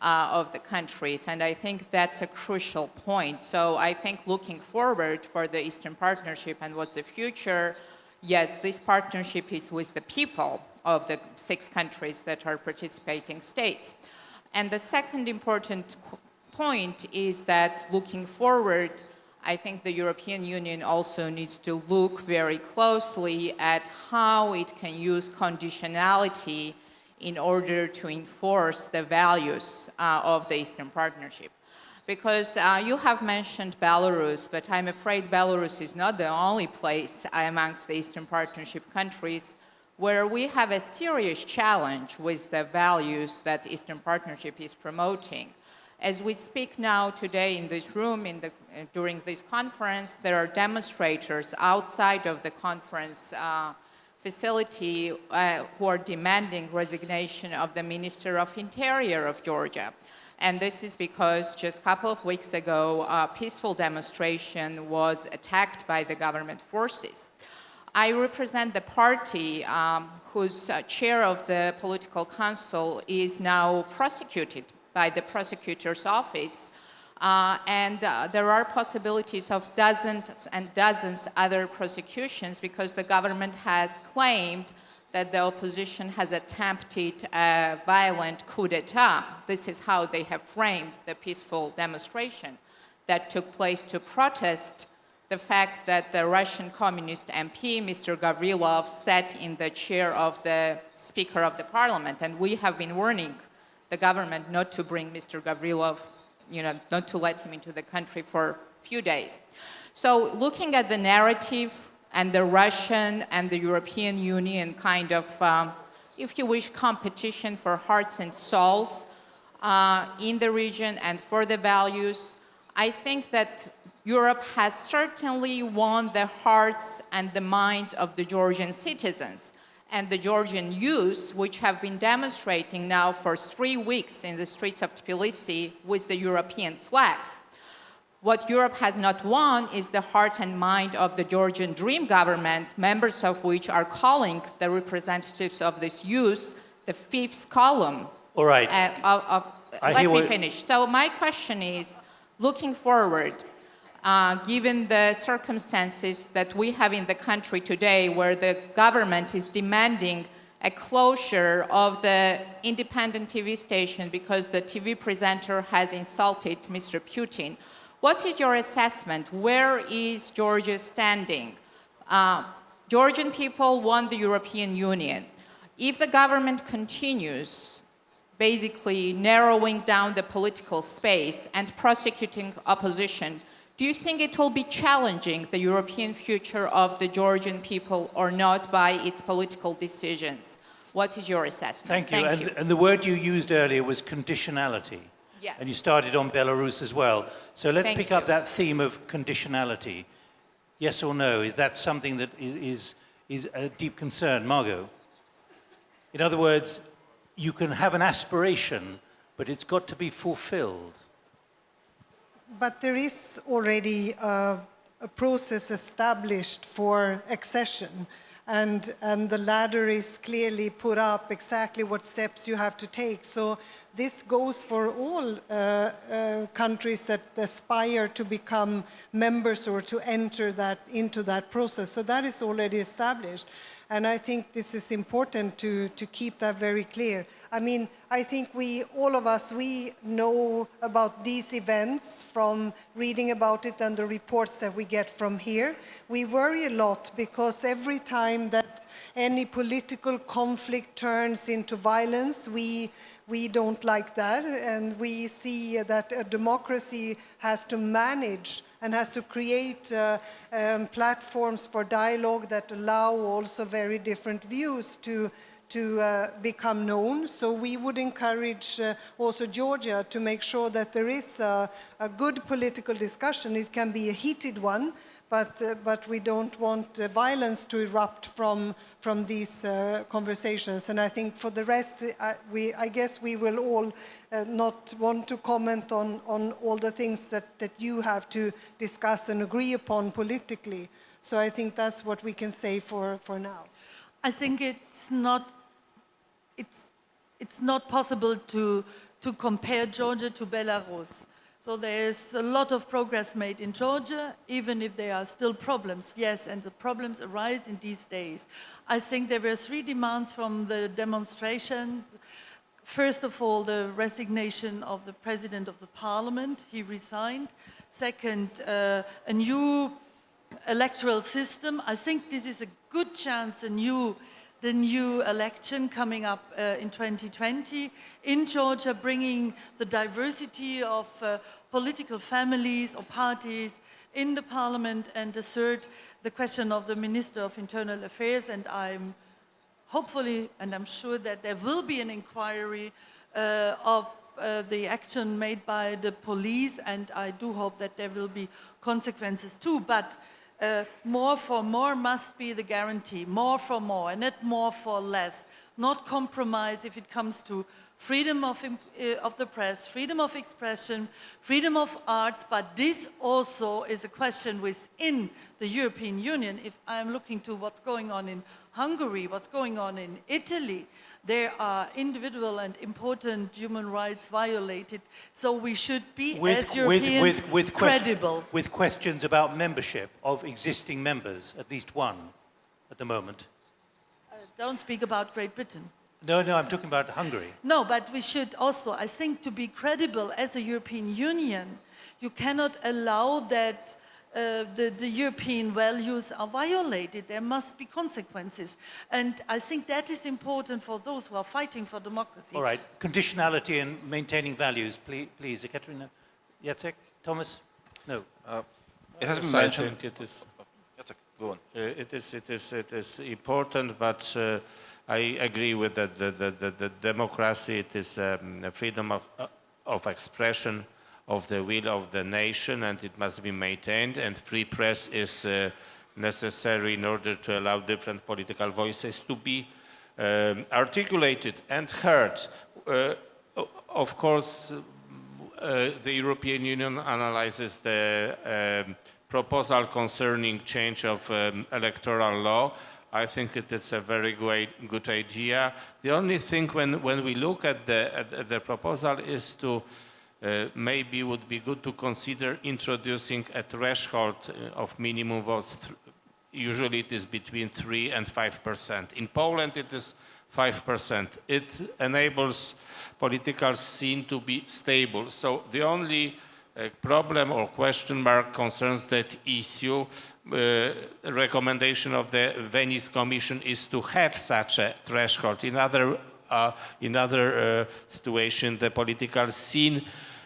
of the countries. And I think that's a crucial point. So I think looking forward for the Eastern Partnership and what's the future, yes, this partnership is with the people of the 6 countries that are participating states. And the second important point is that looking forward, I think the European Union also needs to look very closely at how it can use conditionality in order to enforce the values of the Eastern Partnership. Because you have mentioned Belarus, but I'm afraid Belarus is not the only place amongst the Eastern Partnership countries where we have a serious challenge with the values that Eastern Partnership is promoting. As we speak now today in this room, during this conference, there are demonstrators outside of the conference facility who are demanding resignation of the Minister of Interior of Georgia. And this is because just a couple of weeks ago, a peaceful demonstration was attacked by the government forces. I represent the party whose chair of the political council is now prosecuted by the prosecutor's office. There are possibilities of dozens and dozens other prosecutions because the government has claimed that the opposition has attempted a violent coup d'etat. This is how they have framed the peaceful demonstration that took place to protest the fact that the Russian Communist MP, Mr. Gavrilov, sat in the chair of the Speaker of the Parliament. And we have been warning the government not to bring Mr. Gavrilov, not to let him into the country for a few days. So looking at the narrative and the Russian and the European Union kind of, if you wish, competition for hearts and souls in the region and for the values, I think that Europe has certainly won the hearts and the minds of the Georgian citizens and the Georgian youth, which have been demonstrating now for 3 weeks in the streets of Tbilisi with the European flags. What Europe has not won is the heart and mind of the Georgian Dream government, members of which are calling the representatives of this youth the fifth column. All right. Let me finish. So my question is, looking forward, given the circumstances that we have in the country today where the government is demanding a closure of the independent TV station because the TV presenter has insulted Mr. Putin, what is your assessment? Where is Georgia standing? Georgian people want the European Union. If the government continues basically narrowing down the political space and prosecuting opposition, do you think it will be challenging the European future of the Georgian people or not by its political decisions? What is your assessment? Thank you. And the word you used earlier was conditionality. Yes. And you started on Belarus as well. So let's pick up you. that theme of conditionality. Yes or no? Is that something that is a deep concern, Margot? In other words, you can have an aspiration, but it's got to be fulfilled. But there is already a process established for accession, and the ladder is clearly put up exactly what steps you have to take. So this goes for all countries that aspire to become members or to enter into that process. So that is already established. And I think this is important to keep that very clear. I mean, I think all of us, we know about these events from reading about it and the reports that we get from here. We worry a lot because every time that any political conflict turns into violence, we don't like that, and we see that a democracy has to manage and has to create platforms for dialogue that allow also very different views to become known. So we would encourage also Georgia to make sure that there is a good political discussion. It can be a heated one, but we don't want violence to erupt from these conversations. And I think for the rest, I guess we will all not want to comment on all the things that you have to discuss and agree upon politically. So I think that's what we can say for now. I think it's not possible to to compare Georgia to Belarus. So there is a lot of progress made in Georgia, even if there are still problems. Yes, and the problems arise in these days. I think there were 3 demands from the demonstrations. First of all, the resignation of the president of the parliament. He resigned. Second, a new electoral system. I think this is a good chance, the new election coming up in 2020 in Georgia, bringing the diversity of political families or parties in the parliament. And the third, the question of the Minister of Internal Affairs. And I'm hopefully, and I'm sure that there will be an inquiry of the action made by the police, and I do hope that there will be consequences too. But more for more must be the guarantee, more for more, and not more for less. Not compromise if it comes to freedom of the press, freedom of expression, freedom of arts, but this also is a question within the European Union. If I'm looking to what's going on in Hungary, what's going on in Italy, there are individual and important human rights violated. So we should be, as Europeans, credible. With questions about membership of existing members, at least one at the moment. Don't speak about Great Britain. No, I'm talking about Hungary. No, but we should also, I think, to be credible as a European Union, you cannot allow that the European values are violated. There must be consequences. And I think that is important for those who are fighting for democracy. All right. Conditionality and maintaining values, please. Ekaterina, Jacek, Thomas? No. It has been I mentioned. think it is. Jacek, go on. It is important, but I agree with that. The democracy, it is a freedom of expression of the will of the nation, and it must be maintained. And free press is necessary in order to allow different political voices to be articulated and heard. Of course, the European Union analyzes the proposal concerning change of electoral law. I think it is a very good idea. The only thing when we look at the proposal is to maybe would be good to consider introducing a threshold of minimum votes. Usually it is between 3 and 5%. In Poland it is 5%. It enables political scene to be stable. So the only problem or question mark concerns that issue. Recommendation of the Venice Commission is to have such a threshold. In other situation, the political scene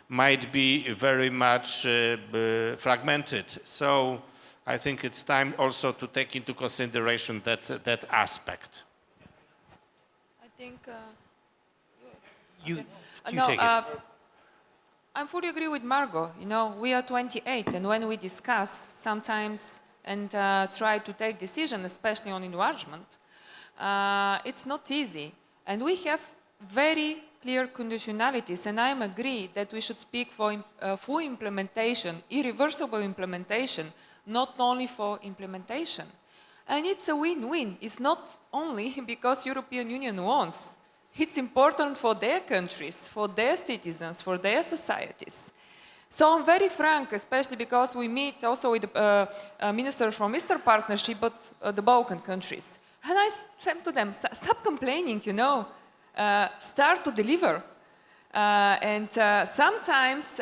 might be very much fragmented. So I think it's time also to take into consideration that aspect. I think You no, take it. I fully agree with Margot. You know, we are 28, and when we discuss sometimes and try to take decisions, especially on enlargement, it's not easy. And we have very clear conditionalities, and I agree that we should speak for full implementation, irreversible implementation, not only for implementation. And it's a win-win. It's not only because European Union wants. It's important for their countries, for their citizens, for their societies. So I'm very frank, especially because we meet also with the minister from Eastern Partnership, but the Balkan countries. And I said to them, stop complaining, you know, start to deliver. Sometimes,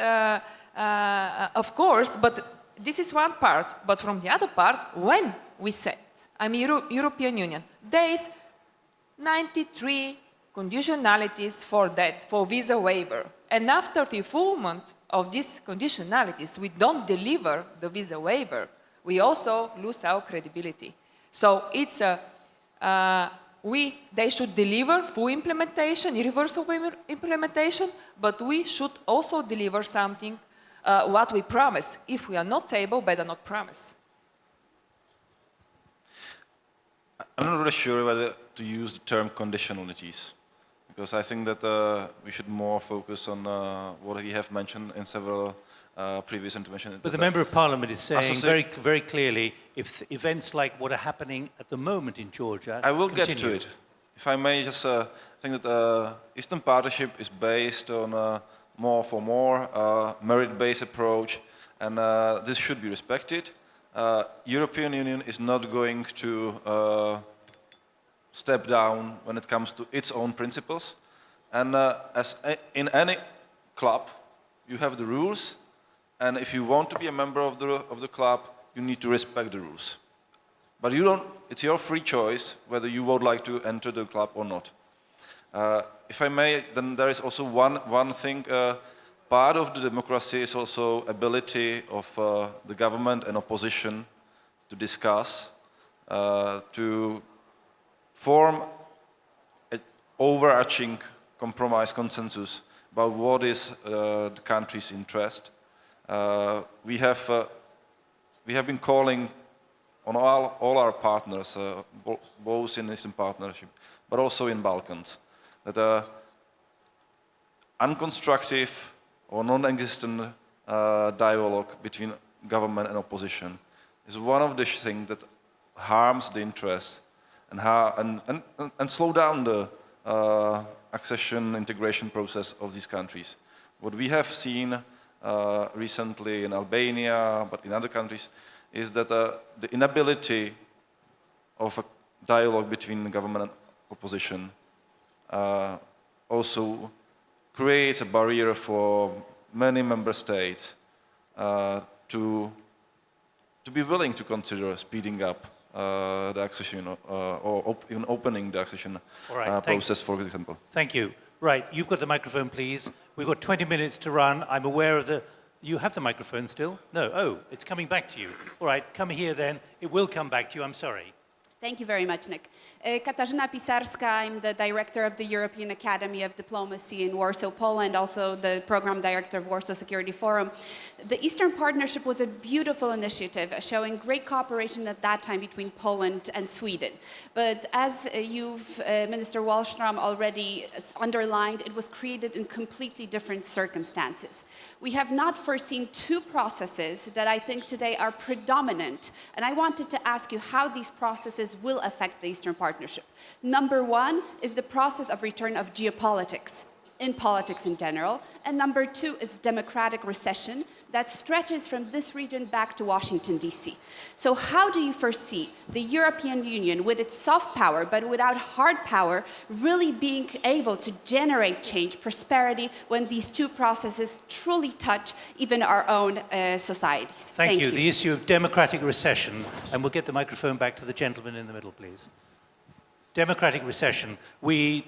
of course, but this is one part, but from the other part, when we said, I mean, European Union, there is 93 conditionalities for that, for visa waiver. And after fulfillment of these conditionalities, we don't deliver the visa waiver, we also lose our credibility. So it's they should deliver full implementation, irreversible implementation, but we should also deliver something, what we promise. If we are not able, better not promise. I'm not really sure whether to use the term conditionalities, because I think that we should more focus on what we have mentioned in several previous interventions. But the Member of Parliament is saying very clearly, if events like what are happening at the moment in Georgia I will continue. get to it. if I may just think that the Eastern Partnership is based on a more for more merit-based approach, and this should be respected. European Union is not going to step down when it comes to its own principles. And in any club, you have the rules, and if you want to be a member of the club, you need to respect the rules. But you don't, it's your free choice whether you would like to enter the club or not. If I may, then there is also one thing. Part of the democracy is also ability of the government and opposition to discuss, to form an overarching compromise consensus about what is the country's interest. We have been calling on all our partners, both in Eastern Partnership, but also in Balkans, that unconstructive or non-existent dialogue between government and opposition is one of the things that harms the interest and slow down the accession integration process of these countries. What we have seen recently in Albania, but in other countries, is that the inability of a dialogue between the government and opposition also creates a barrier for many member states to be willing to consider speeding up the accession or even opening the accession process, for example. Thank you. Right, you've got the microphone, please. We've got 20 minutes to run. I'm aware of the... You have the microphone still? No. Oh, it's coming back to you. All right, come here then. It will come back to you. I'm sorry. Thank you very much, Nick. Katarzyna Pisarska, I'm the director of the European Academy of Diplomacy in Warsaw, Poland, also the program director of Warsaw Security Forum. The Eastern Partnership was a beautiful initiative showing great cooperation at that time between Poland and Sweden. But as Minister Wallström already underlined, it was created in completely different circumstances. We have not foreseen two processes that I think today are predominant, and I wanted to ask you how these processes will affect the Eastern Partnership. Number one is the process of return of geopolitics in politics in general, and number two is democratic recession that stretches from this region back to Washington, D.C. So how do you foresee the European Union, with its soft power but without hard power, really being able to generate change, prosperity, when these two processes truly touch even our own societies? Thank you. The issue of democratic recession, and we'll get the microphone back to the gentleman in the middle, please. Democratic recession. We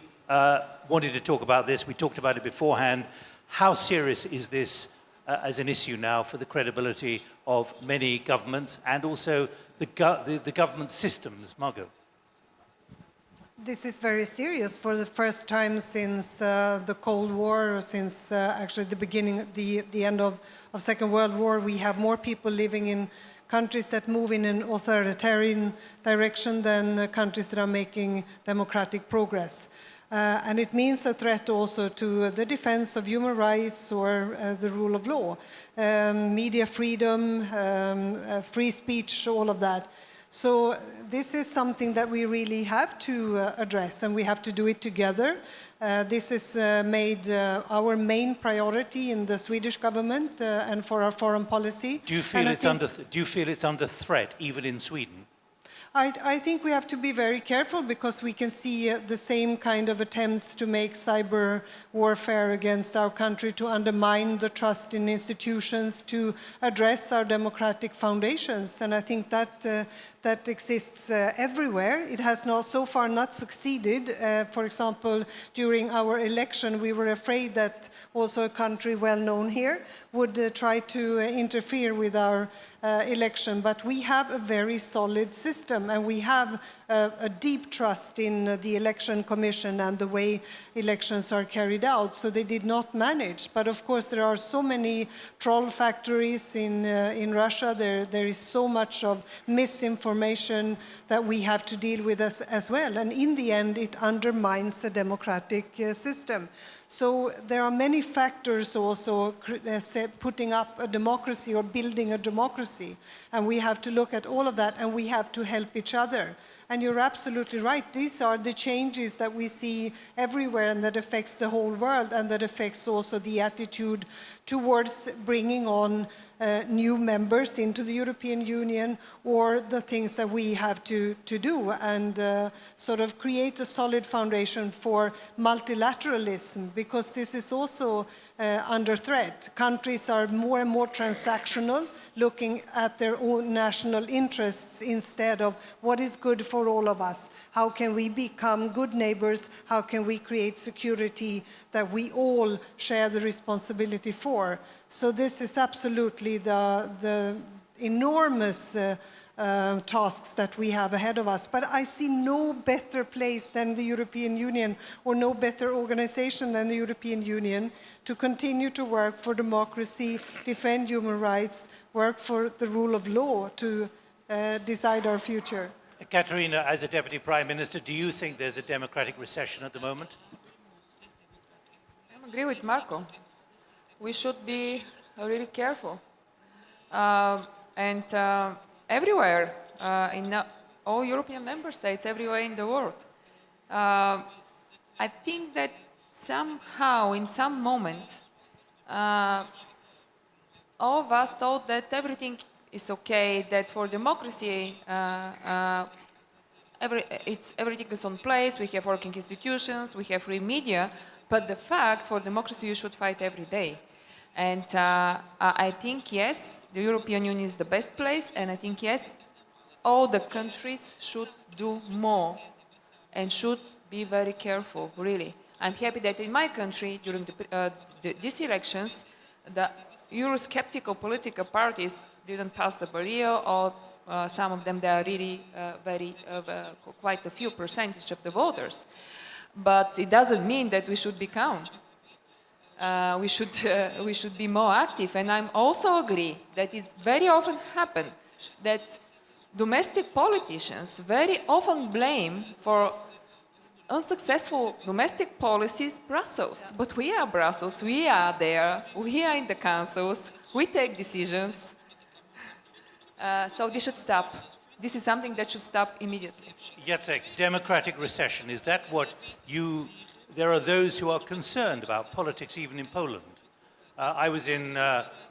wanted to talk about this. We talked about it beforehand. How serious is this as an issue now for the credibility of many governments and also the government systems? Margot. This is very serious. For the first time since the Cold War, or since actually the beginning, the end of Second World War, we have more people living in countries that move in an authoritarian direction than countries that are making democratic progress. And it means a threat also to the defense of human rights or the rule of law, media freedom, free speech, all of that. So this is something that we really have to address, and we have to do it together. This is made our main priority in the Swedish government and for our foreign policy. Do you feel it's under threat even in Sweden? I think we have to be very careful, because we can see the same kind of attempts to make cyber warfare against our country, to undermine the trust in institutions, to address our democratic foundations. And I think that exists everywhere. It has not so far not succeeded. For example, during our election, we were afraid that also a country well known here would try to interfere with our election. But we have a very solid system, and we have a deep trust in the election commission and the way elections are carried out. So they did not manage. But of course, there are so many troll factories in Russia. There is so much of misinformation that we have to deal with as well. And in the end, it undermines the democratic system. So there are many factors also putting up a democracy or building a democracy. And we have to look at all of that, and we have to help each other. And you're absolutely right. These are the changes that we see everywhere and that affects the whole world, and that affects also the attitude towards bringing on new members into the European Union, or the things that we have to do, and sort of create a solid foundation for multilateralism, because this is also under threat. Countries are more and more transactional, looking at their own national interests instead of what is good for all of us. How can we become good neighbors? How can we create security that we all share the responsibility for? So this is absolutely the enormous tasks that we have ahead of us. But I see no better place than the European Union, or no better organization than the European Union, to continue to work for democracy, defend human rights, work for the rule of law, to decide our future. Katarina, as a Deputy Prime Minister, do you think there's a democratic recession at the moment? I agree with Marco. We should be really careful. Everywhere, in all European member states, everywhere in the world. I think that somehow, in some moment, all of us thought that everything is okay, that for democracy, everything is on place, we have working institutions, we have free media, but the fact, for democracy, you should fight every day. And I think, yes, the European Union is the best place, and I think, yes, all the countries should do more and should be very careful, really. I'm happy that in my country, during these elections, the Eurosceptical political parties didn't pass the barrier, or some of them, they are really quite a few percentage of the voters. But it doesn't mean that we should be calm. We should be more active, and I also agree that it very often happens that domestic politicians very often blame for unsuccessful domestic policies Brussels. But we are Brussels, we are there, we are in the councils, we take decisions. So this should stop. This is something that should stop immediately. Jacek, democratic recession, is that what you... There are those who are concerned about politics even in Poland. I was in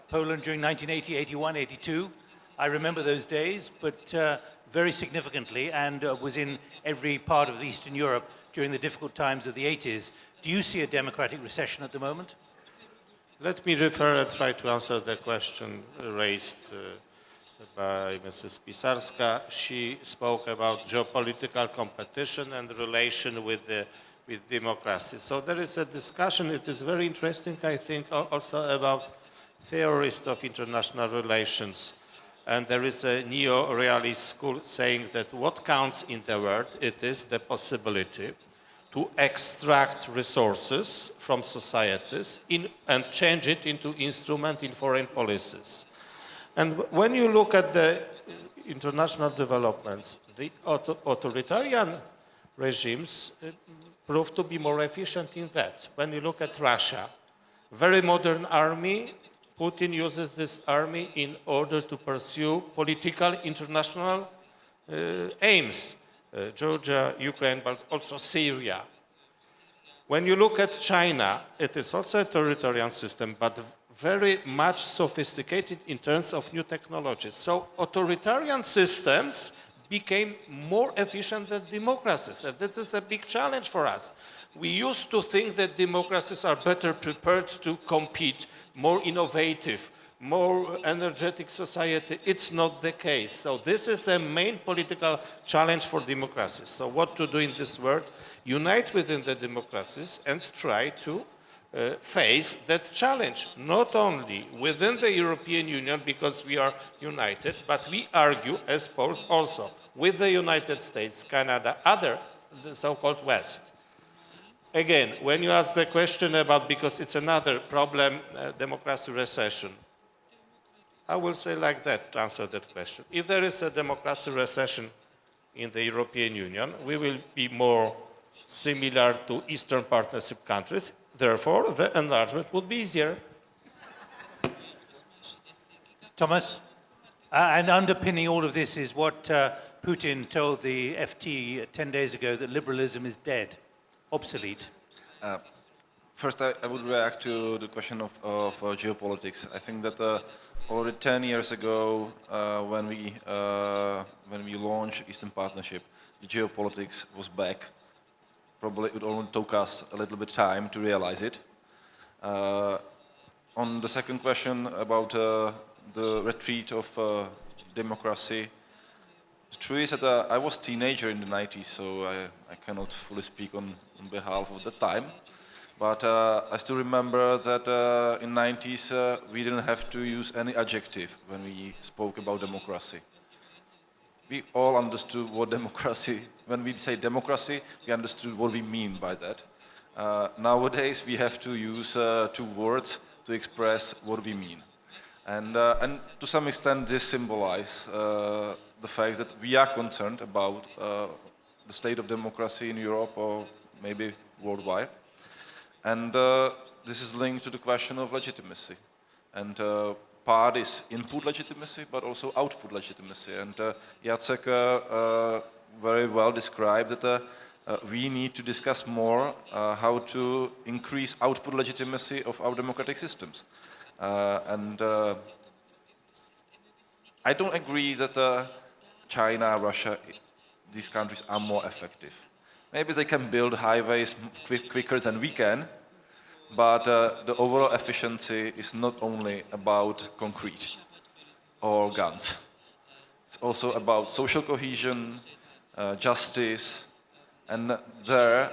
Poland during 1980, 81, 82. I remember those days, but very significantly, and was in every part of Eastern Europe during the difficult times of the 80s. Do you see a democratic recession at the moment? Let me refer and try to answer the question raised by Mrs. Pisarska. She spoke about geopolitical competition and relation with democracy. So there is a discussion, it is very interesting, I think, also about theorists of international relations. And there is a neo-realist school saying that what counts in the world, it is the possibility to extract resources from societies and change it into instrument in foreign policies. And when you look at the international developments, the authoritarian regimes prove to be more efficient in that. When you look at Russia, very modern army, Putin uses this army in order to pursue political international aims. Georgia, Ukraine, but also Syria. When you look at China, it is also a authoritarian system, but very much sophisticated in terms of new technologies. So authoritarian systems became more efficient than democracies, and this is a big challenge for us. We used to think that democracies are better prepared to compete, more innovative, more energetic society. It's not the case. So this is a main political challenge for democracies. So what to do in this world? Unite within the democracies and try to face that challenge, not only within the European Union because we are united, but we argue as Poles also with the United States, Canada, the so-called West. Again, when you ask the question about, because it's another problem, democracy recession, I will say like that to answer that question. If there is a democracy recession in the European Union, we will be more similar to Eastern Partnership countries. Therefore, the enlargement would be easier. Thomas? And underpinning all of this is what Putin told the FT 10 days ago, that liberalism is dead, obsolete. First, I would react to the question of geopolitics. I think that already 10 years ago, when we launched Eastern Partnership, the geopolitics was back. Probably it only took us a little bit time to realize it. On the second question about the retreat of democracy, the truth is that I was a teenager in the 90s, so I cannot fully speak on behalf of the time. But I still remember that in the 90s we didn't have to use any adjective when we spoke about democracy. We all understood what democracy, when we say democracy, we understood what we mean by that. Nowadays we have to use 2 words to express what we mean. And to some extent this symbolizes the fact that we are concerned about the state of democracy in Europe or maybe worldwide. And this is linked to the question of legitimacy. And part is input legitimacy, but also output legitimacy. And Jacek very well described that we need to discuss more how to increase output legitimacy of our democratic systems. I don't agree that China, Russia, these countries are more effective. Maybe they can build highways quicker than we can, but the overall efficiency is not only about concrete or guns. It's also about social cohesion, justice, and there,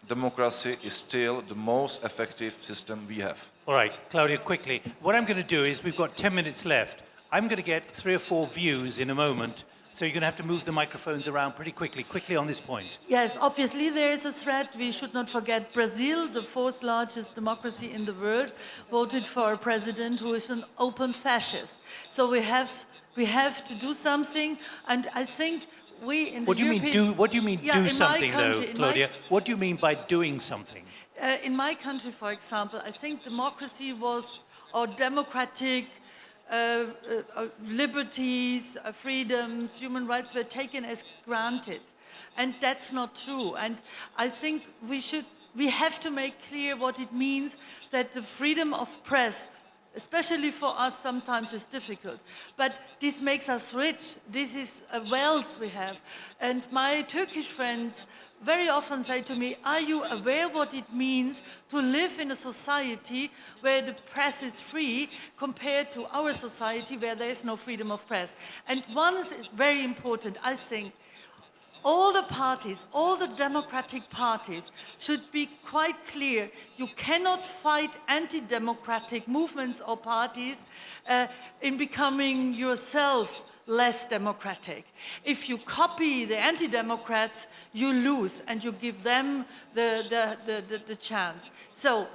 democracy is still the most effective system we have. All right, Claudia, quickly. What I'm going to do is, we've got 10 minutes left. I'm going to get 3 or 4 views in a moment, so you're going to have to move the microphones around pretty quickly on this point. Yes, obviously there is a threat. We should not forget Brazil, the 4th largest democracy in the world, voted for a president who is an open fascist. So we have to do something, and I think we in the European... What do you mean do something, though, Claudia? What do you mean by doing something? In my country, for example, I think democracy was, or democratic liberties, freedoms, human rights were taken as granted. And that's not true. And I think we have to make clear what it means that the freedom of press, especially for us, sometimes is difficult. But this makes us rich. This is a wealth we have. And my Turkish friends very often say to me, are you aware what it means to live in a society where the press is free compared to our society where there is no freedom of press? And one is very important, I think. All the parties, all the democratic parties should be quite clear. You cannot fight anti-democratic movements or parties in becoming yourself less democratic. If you copy the anti-democrats, you lose and you give them the chance. So,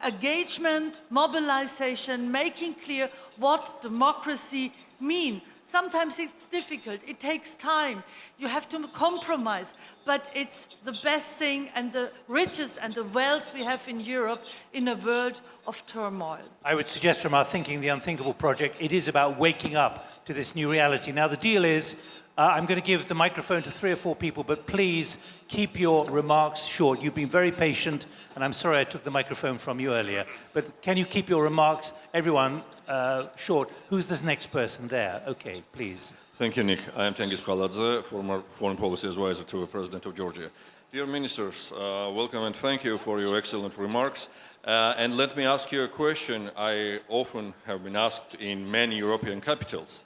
engagement, mobilization, making clear what democracy means. Sometimes it's difficult, it takes time, you have to compromise, but it's the best thing and the richest and the wealth we have in Europe in a world of turmoil. I would suggest from our Thinking the Unthinkable project, it is about waking up to this new reality. Now the deal is, I'm going to give the microphone to 3 or 4 people, but please keep your remarks short. You've been very patient, and I'm sorry I took the microphone from you earlier. But can you keep your remarks, everyone, short? Who's this next person there? Okay, please. Thank you, Nick. I am Tengiz Khaladze, former foreign policy advisor to the President of Georgia. Dear ministers, welcome and thank you for your excellent remarks. And let me ask you a question I often have been asked in many European capitals.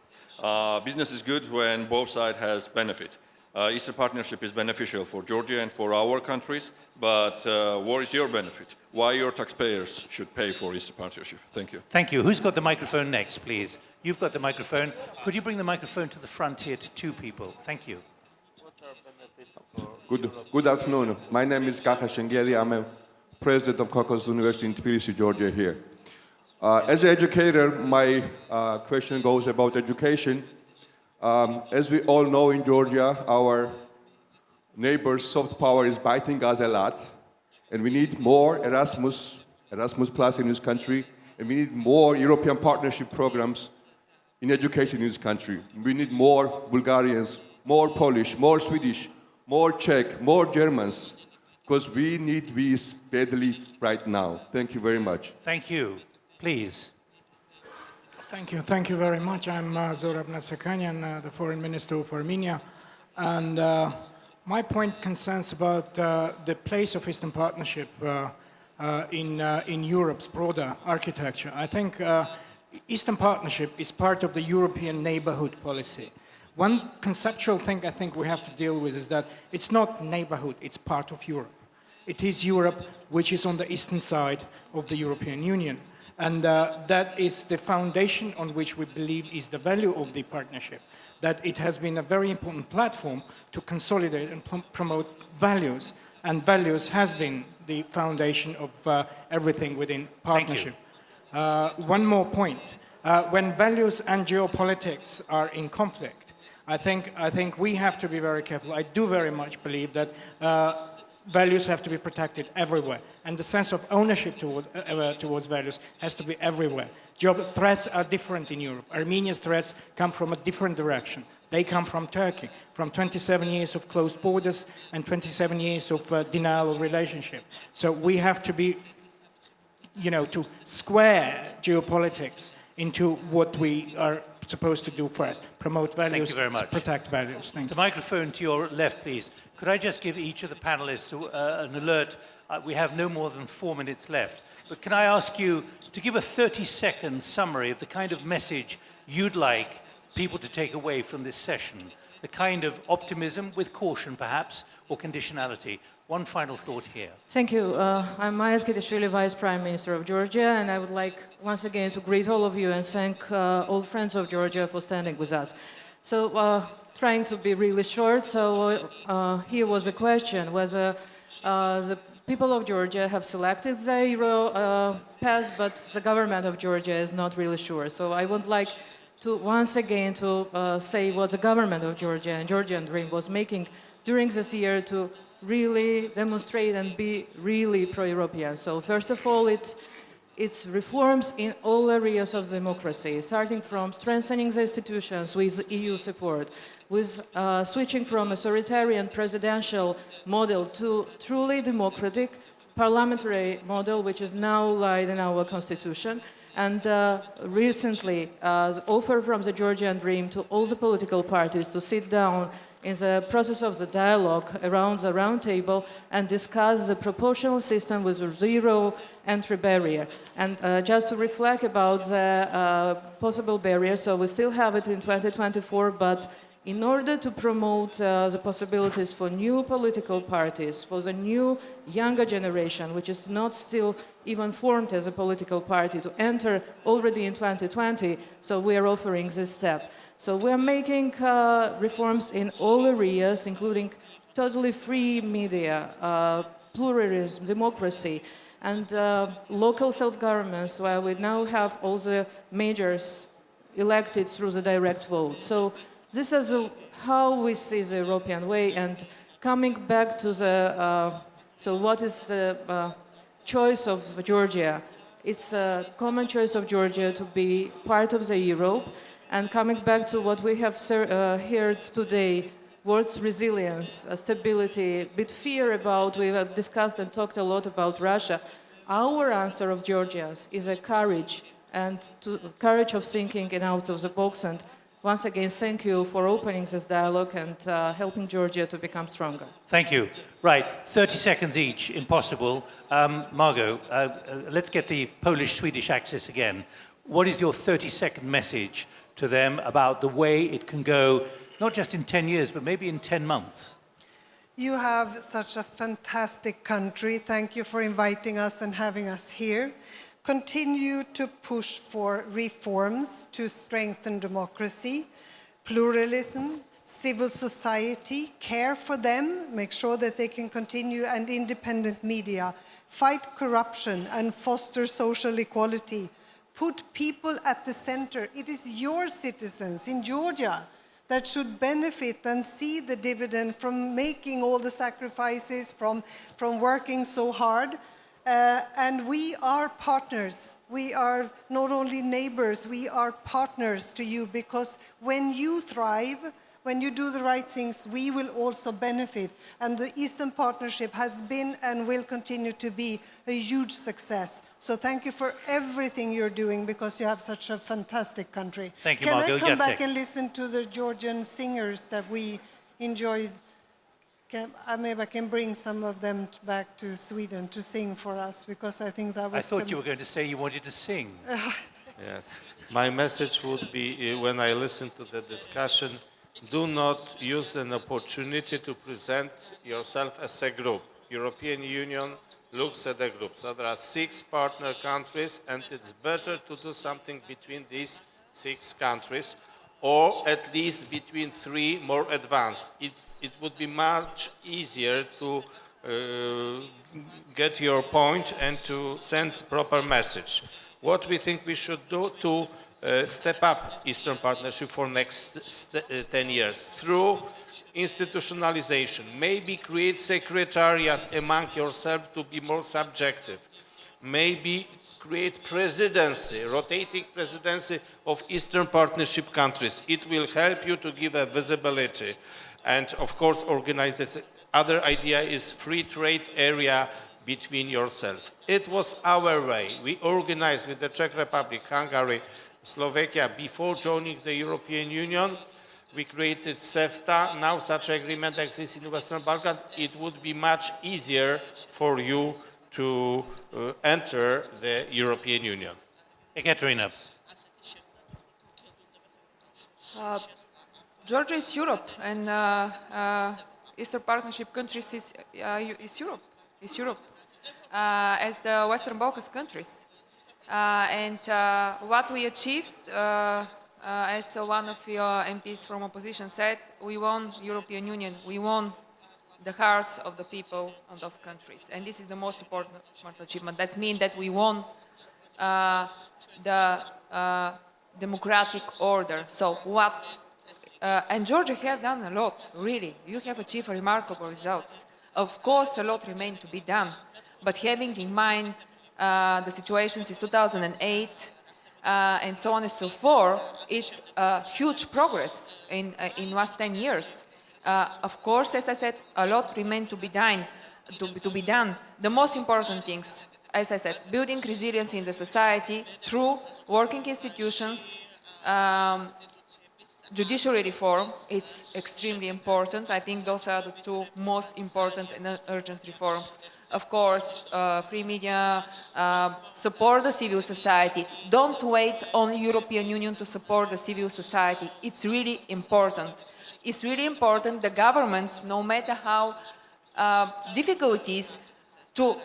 Business is good when both sides has benefit. Eastern Partnership is beneficial for Georgia and for our countries, but what is your benefit? Why your taxpayers should pay for Eastern Partnership? Thank you. Thank you. Who's got the microphone next, please? You've got the microphone. Could you bring the microphone to the front here to 2 people? Thank you. Good afternoon. My name is Kaka Shengeli. I'm a president of Caucasus University in Tbilisi, Georgia here. As an educator, my question goes about education. As we all know in Georgia, our neighbors' soft power is biting us a lot. And we need more Erasmus Plus in this country, and we need more European partnership programs in education in this country. We need more Bulgarians, more Polish, more Swedish, more Czech, more Germans, because we need these badly right now. Thank you very much. Thank you. Please. Thank you very much. I'm Zorab Natsakanyan, the Foreign Minister of Armenia. And my point concerns about the place of Eastern Partnership in Europe's broader architecture. I think Eastern Partnership is part of the European neighborhood policy. One conceptual thing I think we have to deal with is that it's not neighborhood, it's part of Europe. It is Europe which is on the eastern side of the European Union. And that is the foundation on which we believe is the value of the partnership, that it has been a very important platform to consolidate and promote values, and values has been the foundation of everything within partnership. One more point. When values and geopolitics are in conflict, I think we have to be very careful. I do very much believe that values have to be protected everywhere, and the sense of ownership towards values has to be everywhere. Threats are different in Europe. Armenia's threats come from a different direction. They come from Turkey, from 27 years of closed borders and 27 years of denial of relationship. So we have to be, to square geopolitics into what we are supposed to do first. Promote values, protect values. Thank you. The microphone to your left, please. Could I just give each of the panelists an alert? We have no more than 4 minutes left. But can I ask you to give a 30-second summary of the kind of message you'd like people to take away from this session? The kind of optimism, with caution perhaps, or conditionality. One final thought here. Thank you. I'm Maya Zgitashvili, Vice Prime Minister of Georgia, and I would like once again to greet all of you and thank all friends of Georgia for standing with us. So, trying to be really short, so here was a question, whether the people of Georgia have selected the Euro path, but the government of Georgia is not really sure. So I would like to once again to say what the government of Georgia and Georgian Dream was making during this year to really demonstrate and be really pro-European. So first of all, it's reforms in all areas of democracy, starting from strengthening the institutions with EU support, with switching from authoritarian presidential model to truly democratic parliamentary model, which is now laid in our constitution. And recently, the offer from the Georgian Dream to all the political parties to sit down in the process of the dialogue around the round table and discuss the proportional system with a zero entry barrier. And just to reflect about the possible barriers, so we still have it in 2024, but in order to promote the possibilities for new political parties, for the new younger generation, which is not still even formed as a political party, to enter already in 2020, so we are offering this step. So we are making reforms in all areas, including totally free media, pluralism, democracy, and local self-governments, where we now have all the majors elected through the direct vote. So this is how we see the European way. And coming back to the, so what is the choice of Georgia? It's a common choice of Georgia to be part of the Europe. And coming back to what we have heard today, words resilience, stability, a bit fear about, we have discussed and talked a lot about Russia. Our answer of Georgians is a courage, and courage of thinking and out of the box. And once again, thank you for opening this dialogue and helping Georgia to become stronger. Thank you. Right, 30 seconds each, impossible. Margot, let's get the Polish-Swedish axis again. What is your 30-second message to them about the way it can go, not just in 10 years, but maybe in 10 months? You have such a fantastic country. Thank you for inviting us and having us here. Continue to push for reforms to strengthen democracy, pluralism, civil society, care for them, make sure that they can continue, and independent media. Fight corruption and foster social equality. Put people at the center. It is your citizens in Georgia that should benefit and see the dividend from making all the sacrifices, from working so hard. And we are partners. We are not only neighbors, we are partners to you, because when you thrive, when you do the right things, we will also benefit. And the Eastern Partnership has been and will continue to be a huge success. So thank you for everything you're doing, because you have such a fantastic country. Thank you, Can Margot. I come back Jacek. and listen to the Georgian singers that we enjoyed? Maybe I can bring some of them back to Sweden to sing for us, because I think that was I thought you were going to say you wanted to sing. Yes. My message would be, when I listen to the discussion, do not use an opportunity to present yourself as a group. European Union looks at a group. So there are 6 partner countries, and it's better to do something between these 6 countries, or at least between 3 more advanced. It would be much easier to get your point and to send proper message. What we think we should do to step up Eastern Partnership for next 10 years through institutionalization, maybe create secretariat among yourself to be more subjective, maybe create presidency, rotating presidency of Eastern Partnership countries. It will help you to give a visibility, and of course organize this. Other idea is free trade area between yourself. It was our way. We organized with the Czech Republic, Hungary, Slovakia before joining the European Union. We created CEFTA. Now such agreement exists in the Western Balkans. It would be much easier for you to enter the European Union. Ekaterina. Georgia is Europe, and Eastern Partnership countries is Europe. Is Europe, as the Western Balkans countries. And what we achieved, as one of your MPs from opposition said, we won European Union. We won the hearts of the people of those countries. And this is the most important achievement. That means that we won the democratic order. So what, and Georgia have done a lot, really. You have achieved remarkable results. Of course, a lot remains to be done, but having in mind the situation since 2008 and so on and so forth, it's a huge progress in last 10 years. Of course, as I said, a lot remains to be done. The most important things, as I said, building resilience in the society through working institutions, judiciary reform, it's extremely important. I think those are the 2 most important and urgent reforms. Of course, free media, support the civil society. Don't wait on the European Union to support the civil society. It's really important. It's really important the governments, no matter how difficult it is, to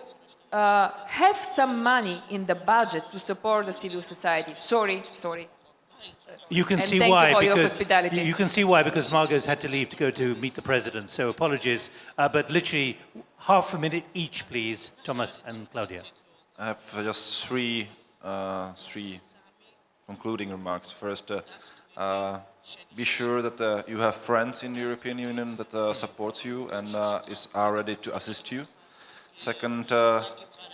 have some money in the budget to support the civil society. Sorry. You can And see thank why, you for your because hospitality. you can see why, because Margot's had to leave to go to meet the president. So apologies, but literally half a minute each, please, Thomas and Claudia. I have just three concluding remarks. First, be sure that you have friends in the European Union that supports you and are ready to assist you. Second,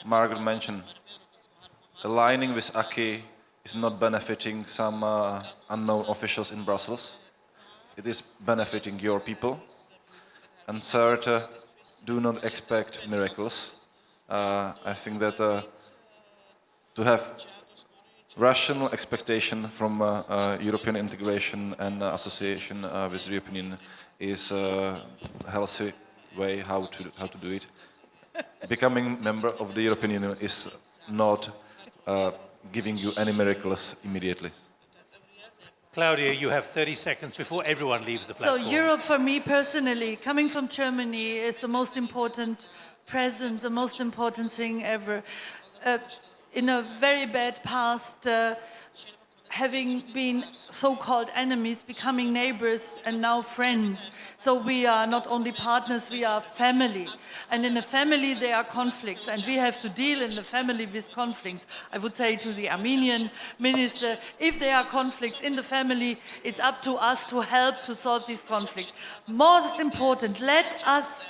Margaret mentioned aligning with acquis is not benefiting some unknown officials in Brussels. It is benefiting your people. And third, do not expect miracles. I think that to have rational expectation from European integration and association with the European Union is a healthy way how to do it. Becoming member of the European Union is not giving you any miracles immediately. Claudia, you have 30 seconds before everyone leaves the platform. So Europe, for me personally, coming from Germany, is the most important presence, the most important thing ever. In a very bad past, having been so-called enemies, becoming neighbors and now friends. So we are not only partners, we are family. And in a family there are conflicts, and we have to deal in the family with conflicts. I would say to the Armenian minister, if there are conflicts in the family, it's up to us to help to solve these conflicts. Most important, let us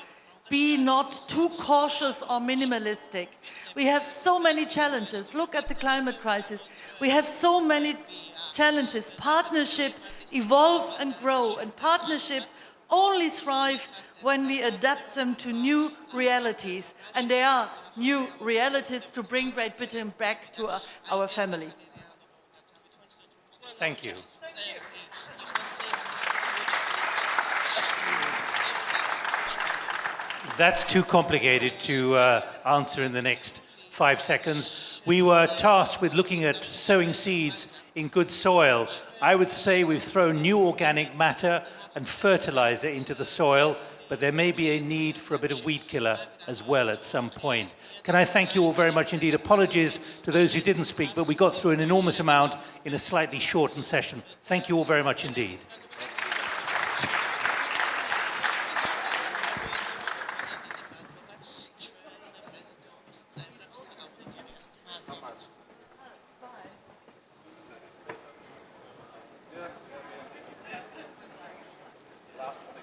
be not too cautious or minimalistic. We have so many challenges. Look at the climate crisis. We have so many challenges. Partnership evolve and grow, and partnership only thrive when we adapt them to new realities. And there are new realities to bring Great Britain back to our family. Thank you. That's too complicated to answer in the next 5 seconds. We were tasked with looking at sowing seeds in good soil. I would say we've thrown new organic matter and fertilizer into the soil, but there may be a need for a bit of weed killer as well at some point. Can I thank you all very much indeed? Apologies to those who didn't speak, but we got through an enormous amount in a slightly shortened session. Thank you all very much indeed. Last one.